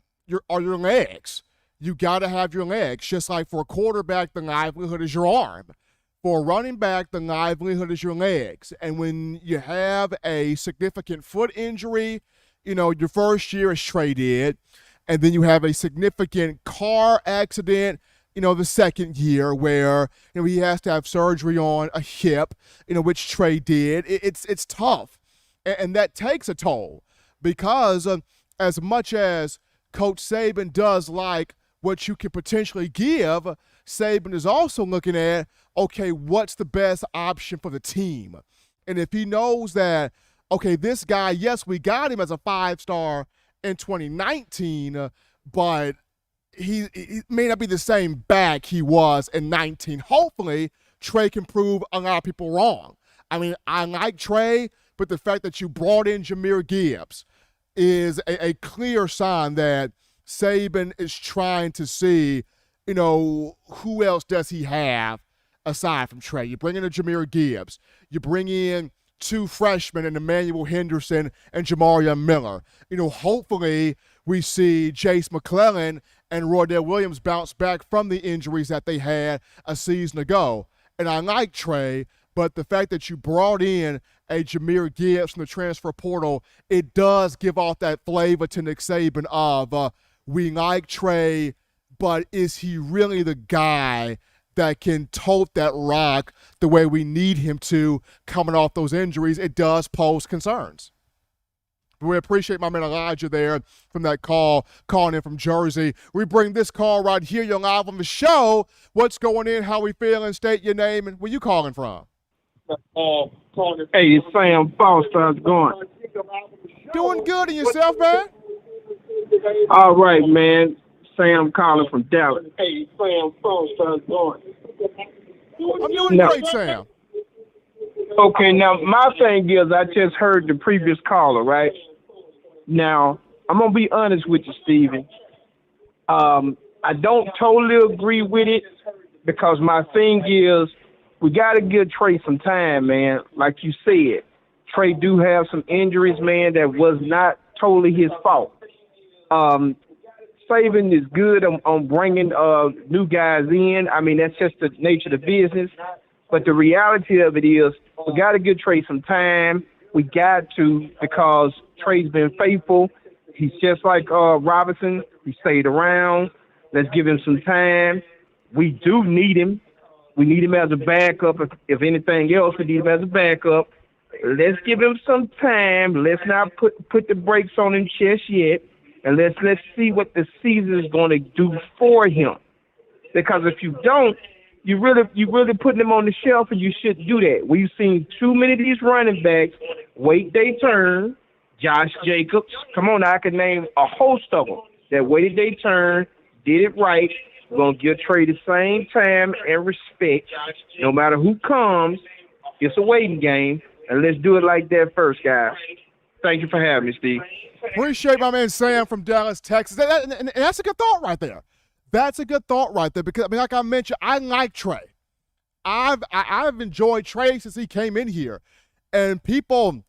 are your legs. You got to have your legs. Just like for a quarterback, the livelihood is your arm. For a running back, the livelihood is your legs. And when you have a significant foot injury, your first year as Trey did, and then you have a significant car accident, the second year where, he has to have surgery on a hip, which Trey did. It's tough. And that takes a toll because as much as Coach Saban does like what you can potentially give, Saban is also looking at, okay, what's the best option for the team? And if he knows that, okay, this guy, yes, we got him as a five-star in 2019, but he may not be the same back he was in 19. Hopefully, Trey can prove a lot of people wrong. I mean, I like Trey, but the fact that you brought in Jahmyr Gibbs is a clear sign that Saban is trying to see, who else does he have aside from Trey. You bring in a Jahmyr Gibbs. You bring in two freshmen in Emmanuel Henderson and Jamarian Miller. Hopefully we see Jace McClellan and Roydell Williams bounce back from the injuries that they had a season ago. And I like Trey, but the fact that you brought in a Jahmyr Gibbs from the transfer portal, it does give off that flavor to Nick Saban of we like Trey, but is he really the guy that can tote that rock the way we need him to coming off those injuries? It does pose concerns. We appreciate my man Elijah there from that call, calling in from Jersey. We bring this call right here. You're live on the show. What's going in? How we feeling? State your name and where you calling from? Hey, it's Sam Foster. How's it going? Doing good. And yourself, man? All right, man. Sam calling from Dallas. Hey, Sam Foster. How's it going? I'm doing great, Sam. Okay, now my thing is I just heard the previous caller, right? Now, I'm going to be honest with you, Steven. I don't totally agree with it because my thing is we got to give Trey some time, man. Like you said, Trey do have some injuries, man, that was not totally his fault. Saban is good on bringing new guys in. I mean, that's just the nature of the business. But the reality of it is we got to give Trey some time. We got to because Trey's been faithful. He's just like Robinson. He stayed around. Let's give him some time. We do need him. We need him as a backup. If anything else, we need him as a backup. Let's give him some time. Let's not put the brakes on him just yet. And let's see what the season is going to do for him. Because if you don't, you really putting him on the shelf, and you shouldn't do that. We've seen too many of these running backs wait their turn. Josh Jacobs, come on, I can name a host of them that waited their turn, did it right. We're going to give Trey the same time and respect. No matter who comes, it's a waiting game, and let's do it like that first, guys. Thank you for having me, Steve. Appreciate my man Sam from Dallas, Texas. And that's a good thought right there. That's a good thought right there because, I mean, like I mentioned, I like Trey. I've enjoyed Trey since he came in here. And people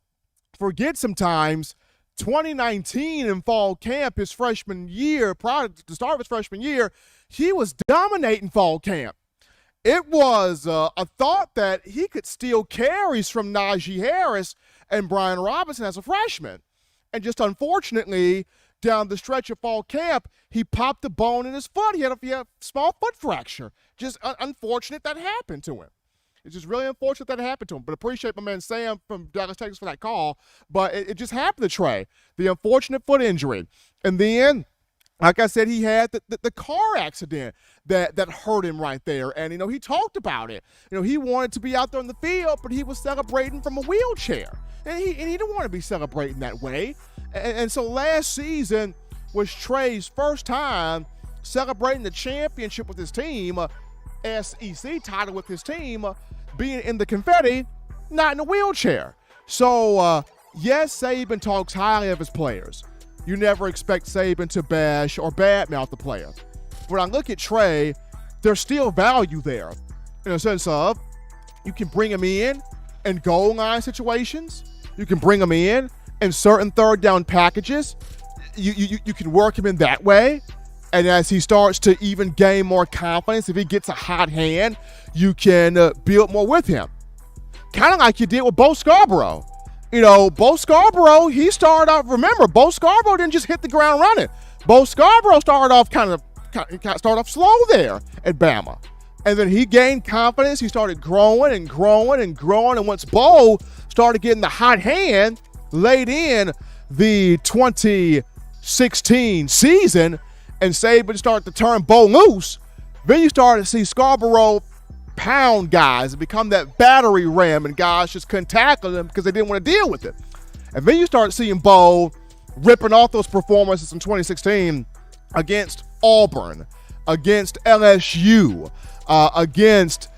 forget sometimes 2019 in fall camp, his freshman year, prior to the start of his freshman year, he was dominating fall camp. It was a thought that he could steal carries from Najee Harris and Brian Robinson as a freshman. And just unfortunately, down the stretch of fall camp, he popped a bone in his foot. He had a small foot fracture. Just unfortunate that happened to him. It's just really unfortunate that happened to him. But appreciate my man Sam from Dallas, Texas for that call. But it just happened to Trey, the unfortunate foot injury. And then, like I said, he had the car accident that hurt him right there. And, he talked about it. He wanted to be out there on the field, but he was celebrating from a wheelchair. And he didn't want to be celebrating that way. And so last season was Trey's first time celebrating the championship with his team, SEC title with his team, being in the confetti, not in a wheelchair. So, yes, Saban talks highly of his players. You never expect Saban to bash or badmouth the player. When I look at Trey, there's still value there in a sense of you can bring him in goal line situations. You can bring him in certain third down packages. You can work him in that way. And as he starts to even gain more confidence, if he gets a hot hand, you can build more with him. Kind of like you did with Bo Scarborough. Bo Scarborough, he started off, remember, Bo Scarborough didn't just hit the ground running. Bo Scarborough started off kind of slow there at Bama. And then he gained confidence. He started growing. And once Bo started getting the hot hand late in the 2016 season, and Saban started to turn Bo loose, then you started to see Scarborough pound guys and become that battery ram, and guys just couldn't tackle him because they didn't want to deal with it. And then you start seeing Bo ripping off those performances in 2016 against Auburn, against LSU, against,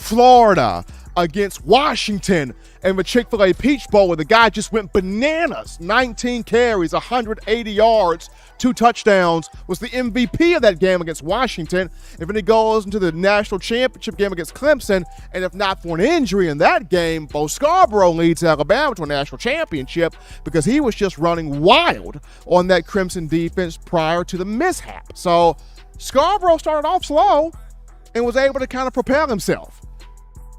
Florida, against Washington, and the Chick-fil-A Peach Bowl where the guy just went bananas. 19 carries, 180 yards, 2 touchdowns, was the MVP of that game against Washington. And then he goes into the national championship game against Clemson, and if not for an injury in that game, Bo Scarborough leads Alabama to a national championship because he was just running wild on that Crimson defense prior to the mishap. So Scarborough started off slow and was able to kind of propel himself.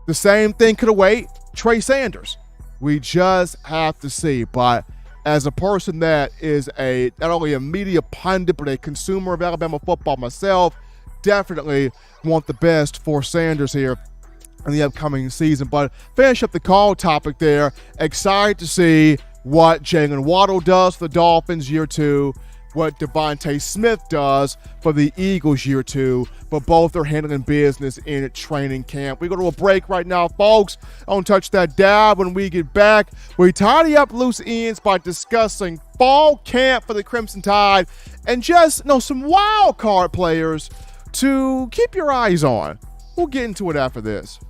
The same thing could await Trey Sanders. We just have to see. But as a person that is not only a media pundit but a consumer of Alabama football myself, definitely want the best for Sanders here in the upcoming season. But finish up the call topic there. Excited to see what Jalen Waddle does for the Dolphins year 2, what Devontae Smith does for the Eagles year 2, but both are handling business in training camp. We go to a break right now, folks. Don't touch that dial. When we get back, we tidy up loose ends by discussing fall camp for the Crimson Tide and just some wild card players to keep your eyes on. We'll get into it after this.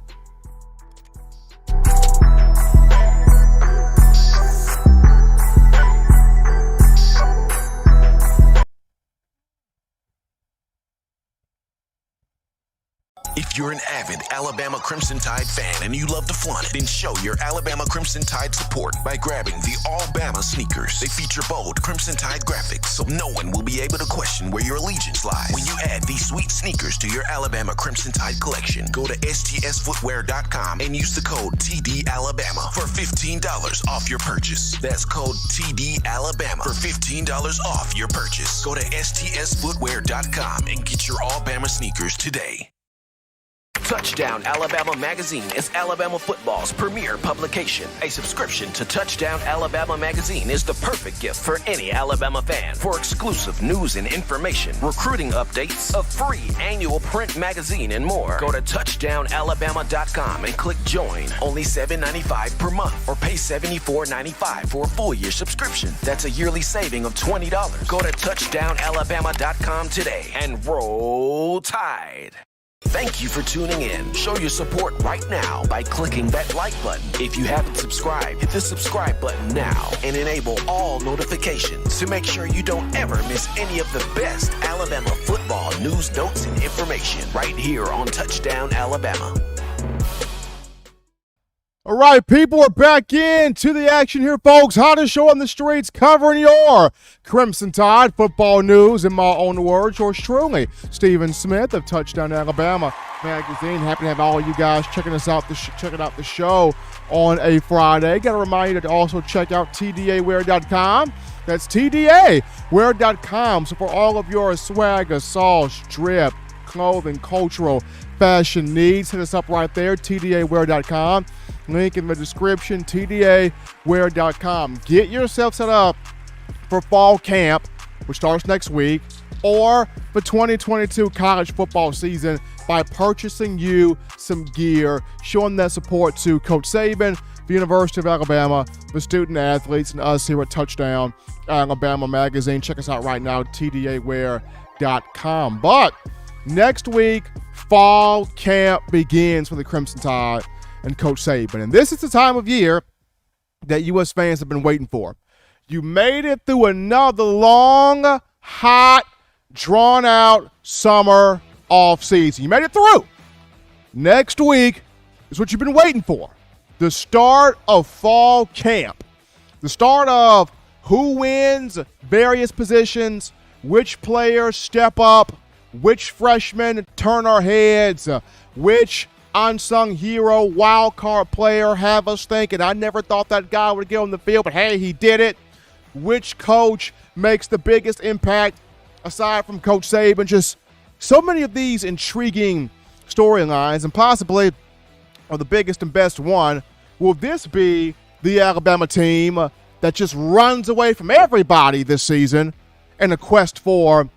If you're an avid Alabama Crimson Tide fan and you love to flaunt it, then show your Alabama Crimson Tide support by grabbing the All Bama sneakers. They feature bold Crimson Tide graphics, so no one will be able to question where your allegiance lies. When you add these sweet sneakers to your Alabama Crimson Tide collection, go to stsfootwear.com and use the code TDAlabama for $15 off your purchase. That's code TDAlabama for $15 off your purchase. Go to stsfootwear.com and get your All Bama sneakers today. Touchdown Alabama Magazine is Alabama football's premier publication. A subscription to Touchdown Alabama Magazine is the perfect gift for any Alabama fan. For exclusive news and information, recruiting updates, a free annual print magazine, and more, go to touchdownalabama.com and click join. Only $7.95 per month, or pay $74.95 for a full year subscription. That's a yearly saving of $20. Go to touchdownalabama.com today and roll Tide. Thank you for tuning in. Show your support right now by clicking that like button. If you haven't subscribed, hit the subscribe button now and enable all notifications to make sure you don't ever miss any of the best Alabama football news, notes, and information right here on Touchdown Alabama. All right, people, we're back into the action here, folks. Hottest show on the streets, covering your Crimson Tide football news. In my own words, yours truly, Stephen Smith of Touchdown Alabama Magazine. Happy to have all you guys checking out the show on a Friday. Got to remind you to also check out tdawear.com. That's tdawear.com. So for all of your swagger, sauce, drip, clothing, cultural, fashion needs, hit us up right there, tdawear.com. Link in the description, tdawear.com. Get yourself set up for fall camp, which starts next week, or the 2022 college football season by purchasing you some gear, showing that support to Coach Saban, the University of Alabama, the student athletes, and us here at Touchdown Alabama Magazine. Check us out right now, tdawear.com. But next week, fall camp begins for the Crimson Tide and Coach Saban. And this is the time of year that U.S. fans have been waiting for. You made it through another long, hot, drawn-out summer off-season. You made it through. Next week is what you've been waiting for. The start of fall camp. The start of who wins various positions, which players step up, which freshmen turn our heads, which unsung hero, wild card player have us thinking, I never thought that guy would get on the field, but hey, he did it. Which coach makes the biggest impact aside from Coach Saban? Just so many of these intriguing storylines, and possibly the biggest and best one, will this be the Alabama team that just runs away from everybody this season in a quest for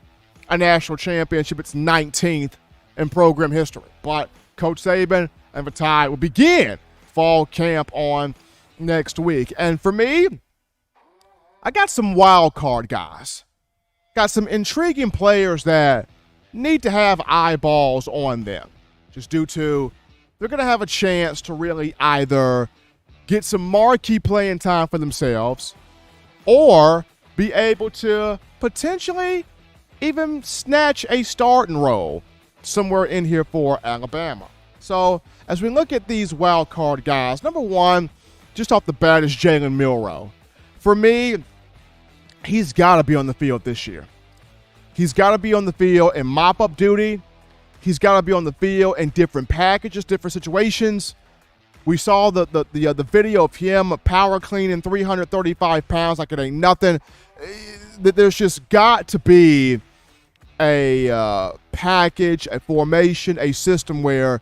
a national championship? It's 19th in program history. But Coach Saban and the Tide will begin fall camp on next week. And for me, I got some wild card guys. Got some intriguing players that need to have eyeballs on them, just due to they're going to have a chance to really either get some marquee playing time for themselves or be able to potentially even snatch a starting role somewhere in here for Alabama. So as we look at these wild card guys, number one, just off the bat, is Jalen Milroe. For me, he's got to be on the field this year. He's got to be on the field in mop-up duty. He's got to be on the field in different packages, different situations. We saw the video of him power cleaning 335 pounds like it ain't nothing. There's just got to be a package, a formation, a system where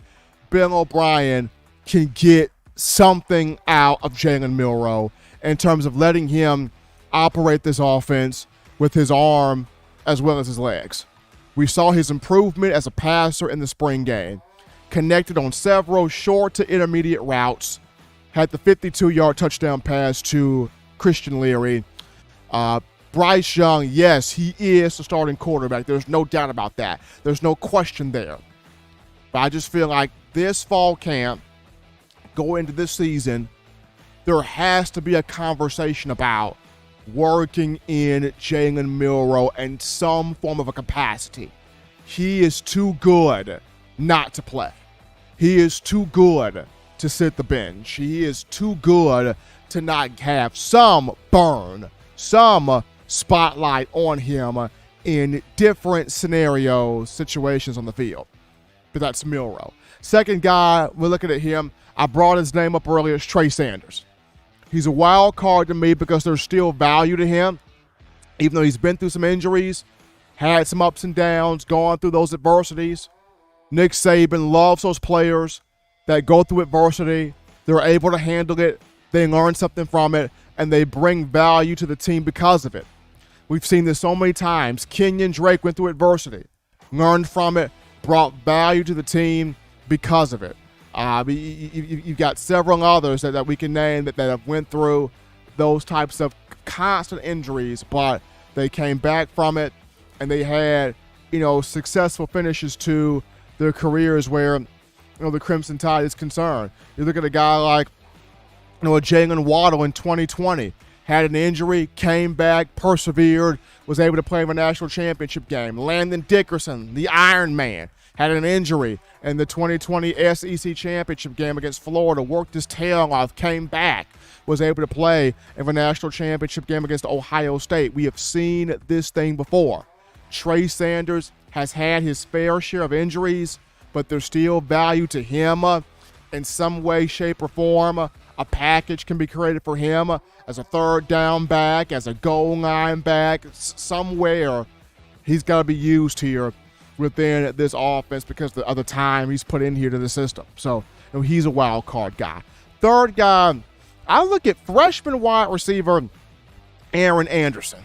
Bill O'Brien can get something out of Jalen Milroe in terms of letting him operate this offense with his arm as well as his legs. We saw his improvement as a passer in the spring game. Connected on several short to intermediate routes. Had the 52-yard touchdown pass to Christian Leary. Bryce Young, yes, he is the starting quarterback. There's no doubt about that. There's no question there. But I just feel like this fall camp, going into this season, there has to be a conversation about working in Jalen Milroe in some form of a capacity. He is too good not to play. He is too good to sit the bench. He is too good to not have some burn, some spotlight on him in different scenarios, situations on the field. But that's Milroe. Second guy, we're looking at him. I brought his name up earlier. It's Trey Sanders. He's a wild card to me because there's still value to him, even though he's been through some injuries, had some ups and downs, gone through those adversities. Nick Saban loves those players that go through adversity. They're able to handle it. They learn something from it, and they bring value to the team because of it. We've seen this so many times. Kenyon Drake went through adversity, learned from it, brought value to the team because of it. You've got several others that we can name that have went through those types of constant injuries, but they came back from it, and they had, successful finishes to their careers where, the Crimson Tide is concerned. You look at a guy like, a Jalen Waddle in 2020, had an injury, came back, persevered, was able to play in a national championship game. Landon Dickerson, the Iron Man, had an injury in the 2020 SEC championship game against Florida, worked his tail off, came back, was able to play in a national championship game against Ohio State. We have seen this thing before. Trey Sanders has had his fair share of injuries, but there's still value to him in some way, shape, or form. A package can be created for him as a third down back, as a goal line back. Somewhere he's got to be used here within this offense because of the time he's put in here to the system. So he's a wild card guy. Third guy, I look at freshman wide receiver Aaron Anderson.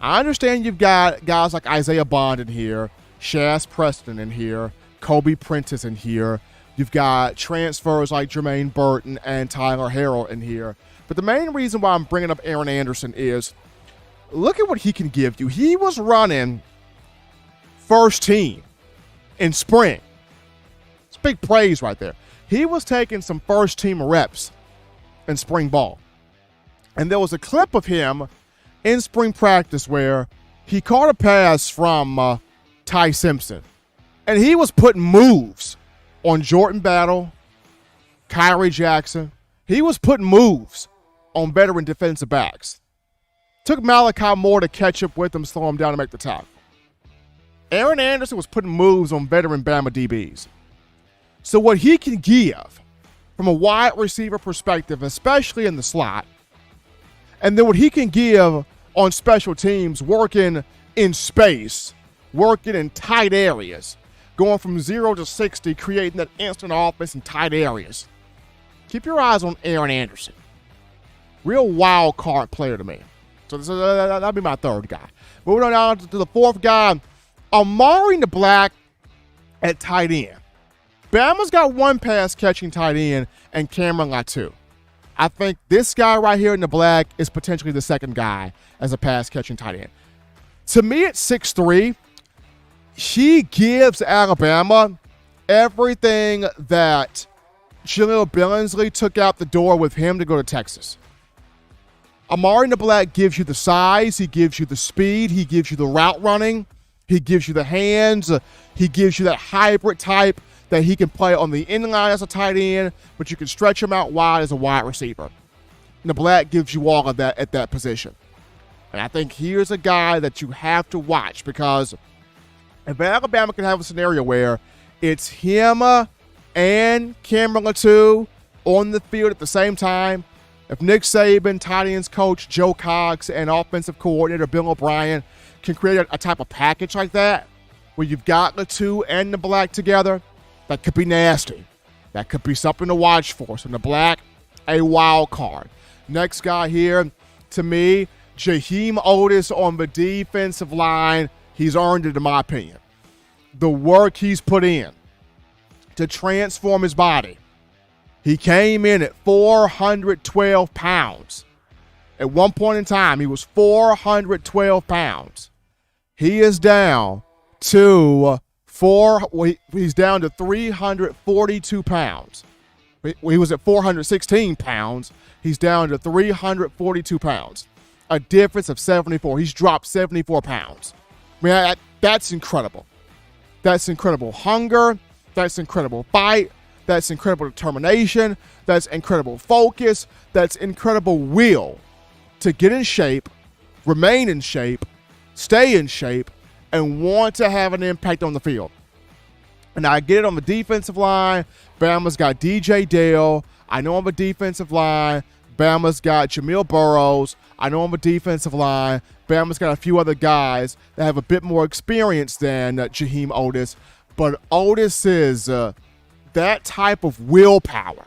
I understand you've got guys like Isaiah Bond in here, Shaz Preston in here, Kobe Prentice in here. You've got transfers like Jermaine Burton and Tyler Harrell in here. But the main reason why I'm bringing up Aaron Anderson is look at what he can give you. He was running first team in spring. It's big praise right there. He was taking some first team reps in spring ball. And there was a clip of him in spring practice where he caught a pass from Ty Simpson. And he was putting moves on Jordan Battle, Kyrie Jackson. He was putting moves on veteran defensive backs. Took Malachi Moore to catch up with him, slow him down to make the tackle. Aaron Anderson was putting moves on veteran Bama DBs. So what he can give from a wide receiver perspective, especially in the slot, and then what he can give on special teams, working in space, working in tight areas, going from 0 to 60, creating that instant offense in tight areas. Keep your eyes on Aaron Anderson. Real wild card player to me. So that'll be my third guy. Moving on down to the fourth guy, Amari Black at tight end. Bama's got one pass-catching tight end and Cameron Latu. I think this guy right here in the black is potentially the second guy as a pass-catching tight end. To me, at 6'3", he gives Alabama everything that Jaleel Billingsley took out the door with him to go to Texas. Amari Black gives you the size, he gives you the speed, he gives you the route running, he gives you the hands, he gives you that hybrid type that he can play on the inline as a tight end, but you can stretch him out wide as a wide receiver. Black gives you all of that at that position. And I think here's a guy that you have to watch because if Alabama can have a scenario where it's him and Cameron Latu on the field at the same time, if Nick Saban, tight ends coach Joe Cox, and offensive coordinator Bill O'Brien can create a type of package like that, where you've got Latu and the Black together, that could be nasty. That could be something to watch for. So the Black, a wild card. Next guy here, to me, Jaheim Otis on the defensive line. He's earned it, in my opinion. The work he's put in to transform his body. He came in at 412 pounds. At one point in time, he was 412 pounds. He is down to he's down to 342 pounds. He was at 416 pounds. He's down to 342 pounds. A difference of 74. He's dropped 74 pounds. I mean, that's incredible. That's incredible hunger. That's incredible fight. That's incredible determination. That's incredible focus. That's incredible will to get in shape, remain in shape, stay in shape, and want to have an impact on the field. And I get it on the defensive line. Bama's got DJ Dale. I know on the defensive line, Bama's got Jamil Burrows. I know on the defensive line, Bama's got a few other guys that have a bit more experience than Jaheim Otis. But Otis is that type of willpower.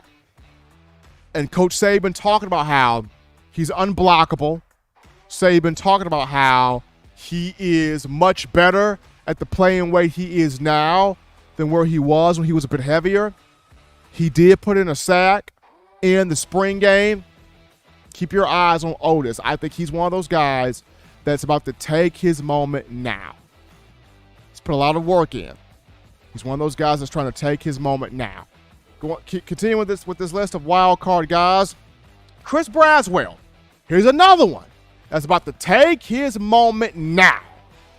And Coach Saban talking about how he's unblockable. Saban talking about how he is much better at the playing weight he is now than where he was when he was a bit heavier. He did put in a sack in the spring game. Keep your eyes on Otis. I think he's one of those guys that's about to take his moment now. He's put a lot of work in. He's one of those guys that's trying to take his moment now. Continue with this list of wild card guys. Chris Braswell. Here's another one that's about to take his moment now.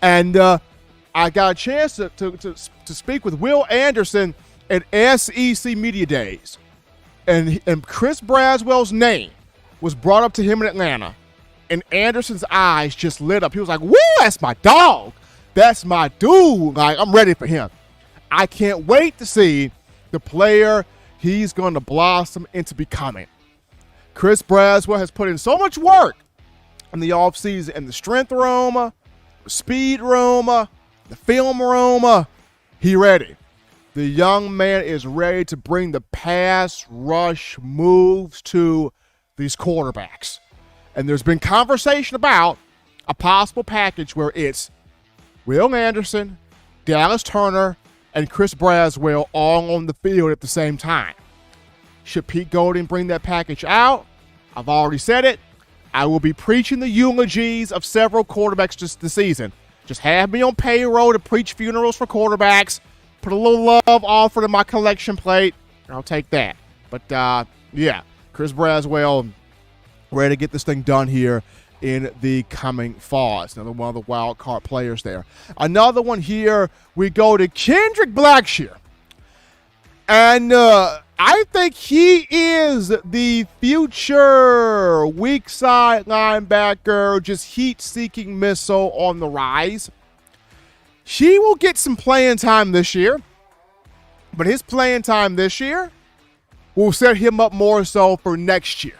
And I got a chance to speak with Will Anderson at SEC Media Days. And Chris Braswell's name was brought up to him in Atlanta. And Anderson's eyes just lit up. He was like, woo, that's my dog. That's my dude. Like, I'm ready for him. I can't wait to see the player he's going to blossom into becoming. Chris Braswell has put in so much work in the offseason in the strength room, the speed room, the film room. He ready. The young man is ready to bring the pass rush moves to these quarterbacks. And there's been conversation about a possible package where it's Will Anderson, Dallas Turner, and Chris Braswell all on the field at the same time. Should Pete Golding bring that package out? I've already said it. I will be preaching the eulogies of several quarterbacks this season. Just have me on payroll to preach funerals for quarterbacks. Put a little love offered in my collection plate. I'll take that. But, yeah, Chris Braswell ready to get this thing done here in the coming fall. It's another one of the wild card players there. Another one here, we go to Kendrick Blackshear. And I think he is the future weak side linebacker, just heat-seeking missile on the rise. He will get some playing time this year, but his playing time this year will set him up more so for next year.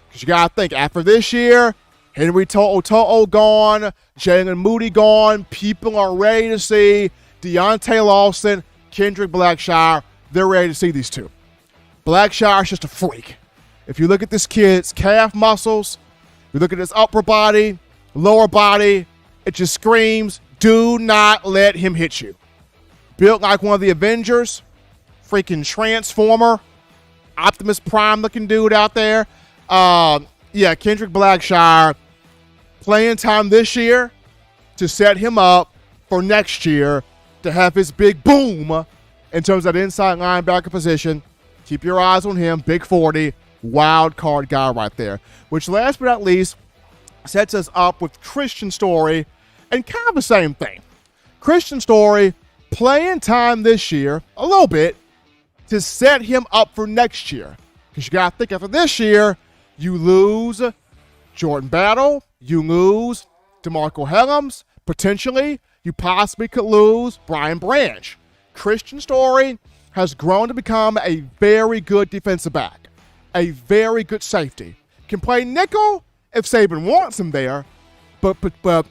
Because you got to think, after this year, Henry To'o gone, Jalen Moody gone, people are ready to see Deontay Lawson, Kendrick Blackshear. They're ready to see these two. Blackshear's just a freak. If you look at this kid's calf muscles, you look at his upper body, lower body, it just screams, do not let him hit you. Built like one of the Avengers, freaking Transformer, Optimus Prime looking dude out there. Yeah, Kendrick Blackshear, playing time this year to set him up for next year to have his big boom in terms of that inside linebacker position. Keep your eyes on him, big 40, wild card guy right there. Which last but not least sets us up with Christian Story and kind of the same thing. Christian Story playing time this year, a little bit, to set him up for next year. Because you got to think after this year, you lose Jordan Battle, you lose DeMarco Hellams, potentially you possibly could lose Brian Branch. Christian Story has grown to become a very good defensive back, a very good safety. Can play nickel if Saban wants him there, but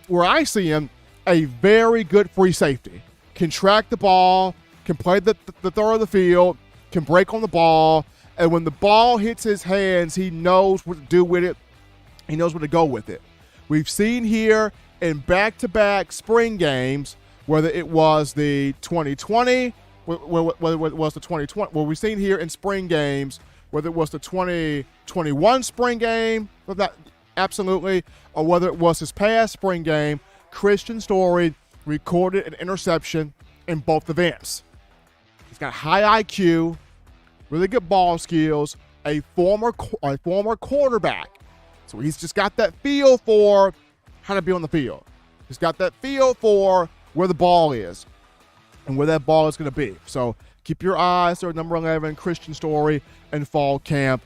where I see him, a very good free safety. Can track the ball, can play the third of the field, can break on the ball, And when the ball hits his hands, he knows what to do with it. He knows where to go with it. We've seen here in back-to-back spring games, whether it was the 2020, whether it was the 2020, well, we've seen here in spring games, whether it was the 2021 spring game, absolutely, or whether it was his past spring game, Christian Story recorded an interception in both events. He's got high IQ, really good ball skills, a former quarterback. So he's just got that feel for how to be on the field. He's got that feel for where the ball is and where that ball is going to be. So keep your eyes on number 11, Christian Story, in fall camp.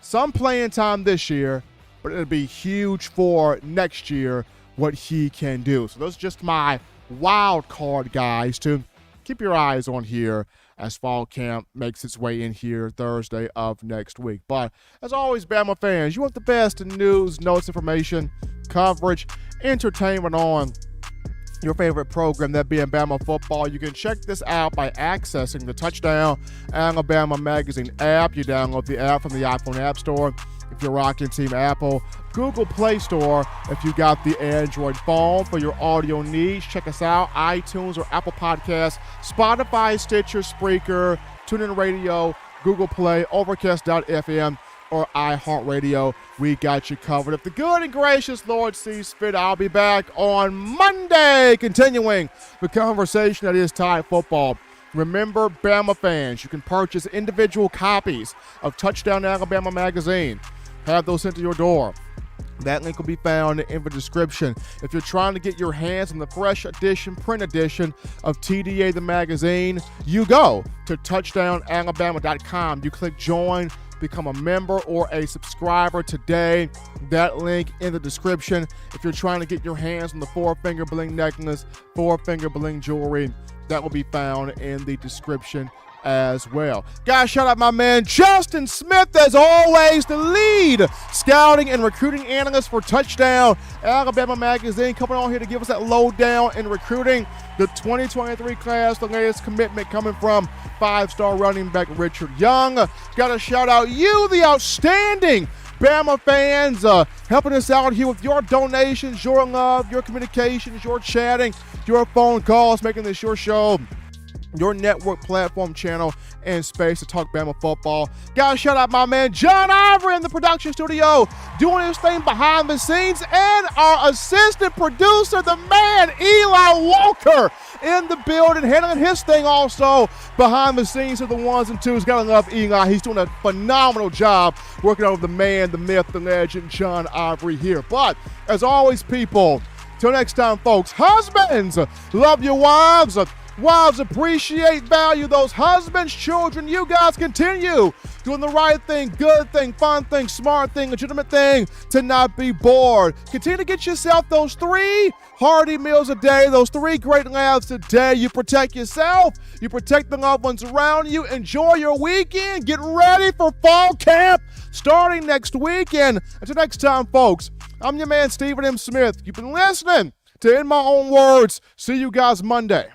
Some playing time this year, but it'll be huge for next year what he can do. So those are just my wild card guys to keep your eyes on here as fall camp makes its way in here Thursday of next week. But as always, Bama fans, you want the best in news, notes, information, coverage, entertainment on your favorite program, that being Bama football. You can check this out by accessing the Touchdown Alabama Magazine app. You download the app from the iPhone App Store if you're rocking Team Apple, Google Play Store if you got the Android phone. For your audio needs, check us out, iTunes or Apple Podcasts, Spotify, Stitcher, Spreaker, TuneIn Radio, Google Play, Overcast.fm, or iHeartRadio. We got you covered. If the good and gracious Lord sees fit, I'll be back on Monday, continuing the conversation that is Tide football. Remember, Bama fans, you can purchase individual copies of Touchdown Alabama Magazine. Have those sent to your door. That link will be found in the description. If you're trying to get your hands on the fresh edition, print edition of TDA the magazine, you go to touchdownalabama.com. You click join, become a member or a subscriber today. That link in the description. If you're trying to get your hands on the 4-finger bling necklace, 4-finger bling jewelry, that will be found in the description as well. Guys, shout out my man Justin Smith, as always, the lead scouting and recruiting analyst for Touchdown Alabama Magazine, coming on here to give us that lowdown in recruiting. The 2023 class, the latest commitment coming from 5-star running back Richard Young. Got to shout out you, the outstanding Bama fans, helping us out here with your donations, your love, your communications, your chatting, your phone calls, making this your show, your network platform, channel, and space to talk Bama football. Gotta shout out my man John Ivory in the production studio, doing his thing behind the scenes, and our assistant producer, the man Eli Walker, in the building, handling his thing also behind the scenes of the ones and twos. Gotta love Eli. He's doing a phenomenal job working on the man, the myth, the legend, John Ivory here. But as always, people, till next time, folks, husbands, love your wives. Wives, appreciate, value those husbands. Children, you guys continue doing the right thing, good thing, fun thing, smart thing, legitimate thing, to not be bored. Continue to get yourself those 3 hearty meals a day, those 3 great laughs a day. You protect yourself, you protect the loved ones around you. Enjoy your weekend. Get ready for fall camp starting next weekend. Until next time, folks, I'm your man Stephen M. Smith. You've been listening to In My Own Words. See you guys Monday.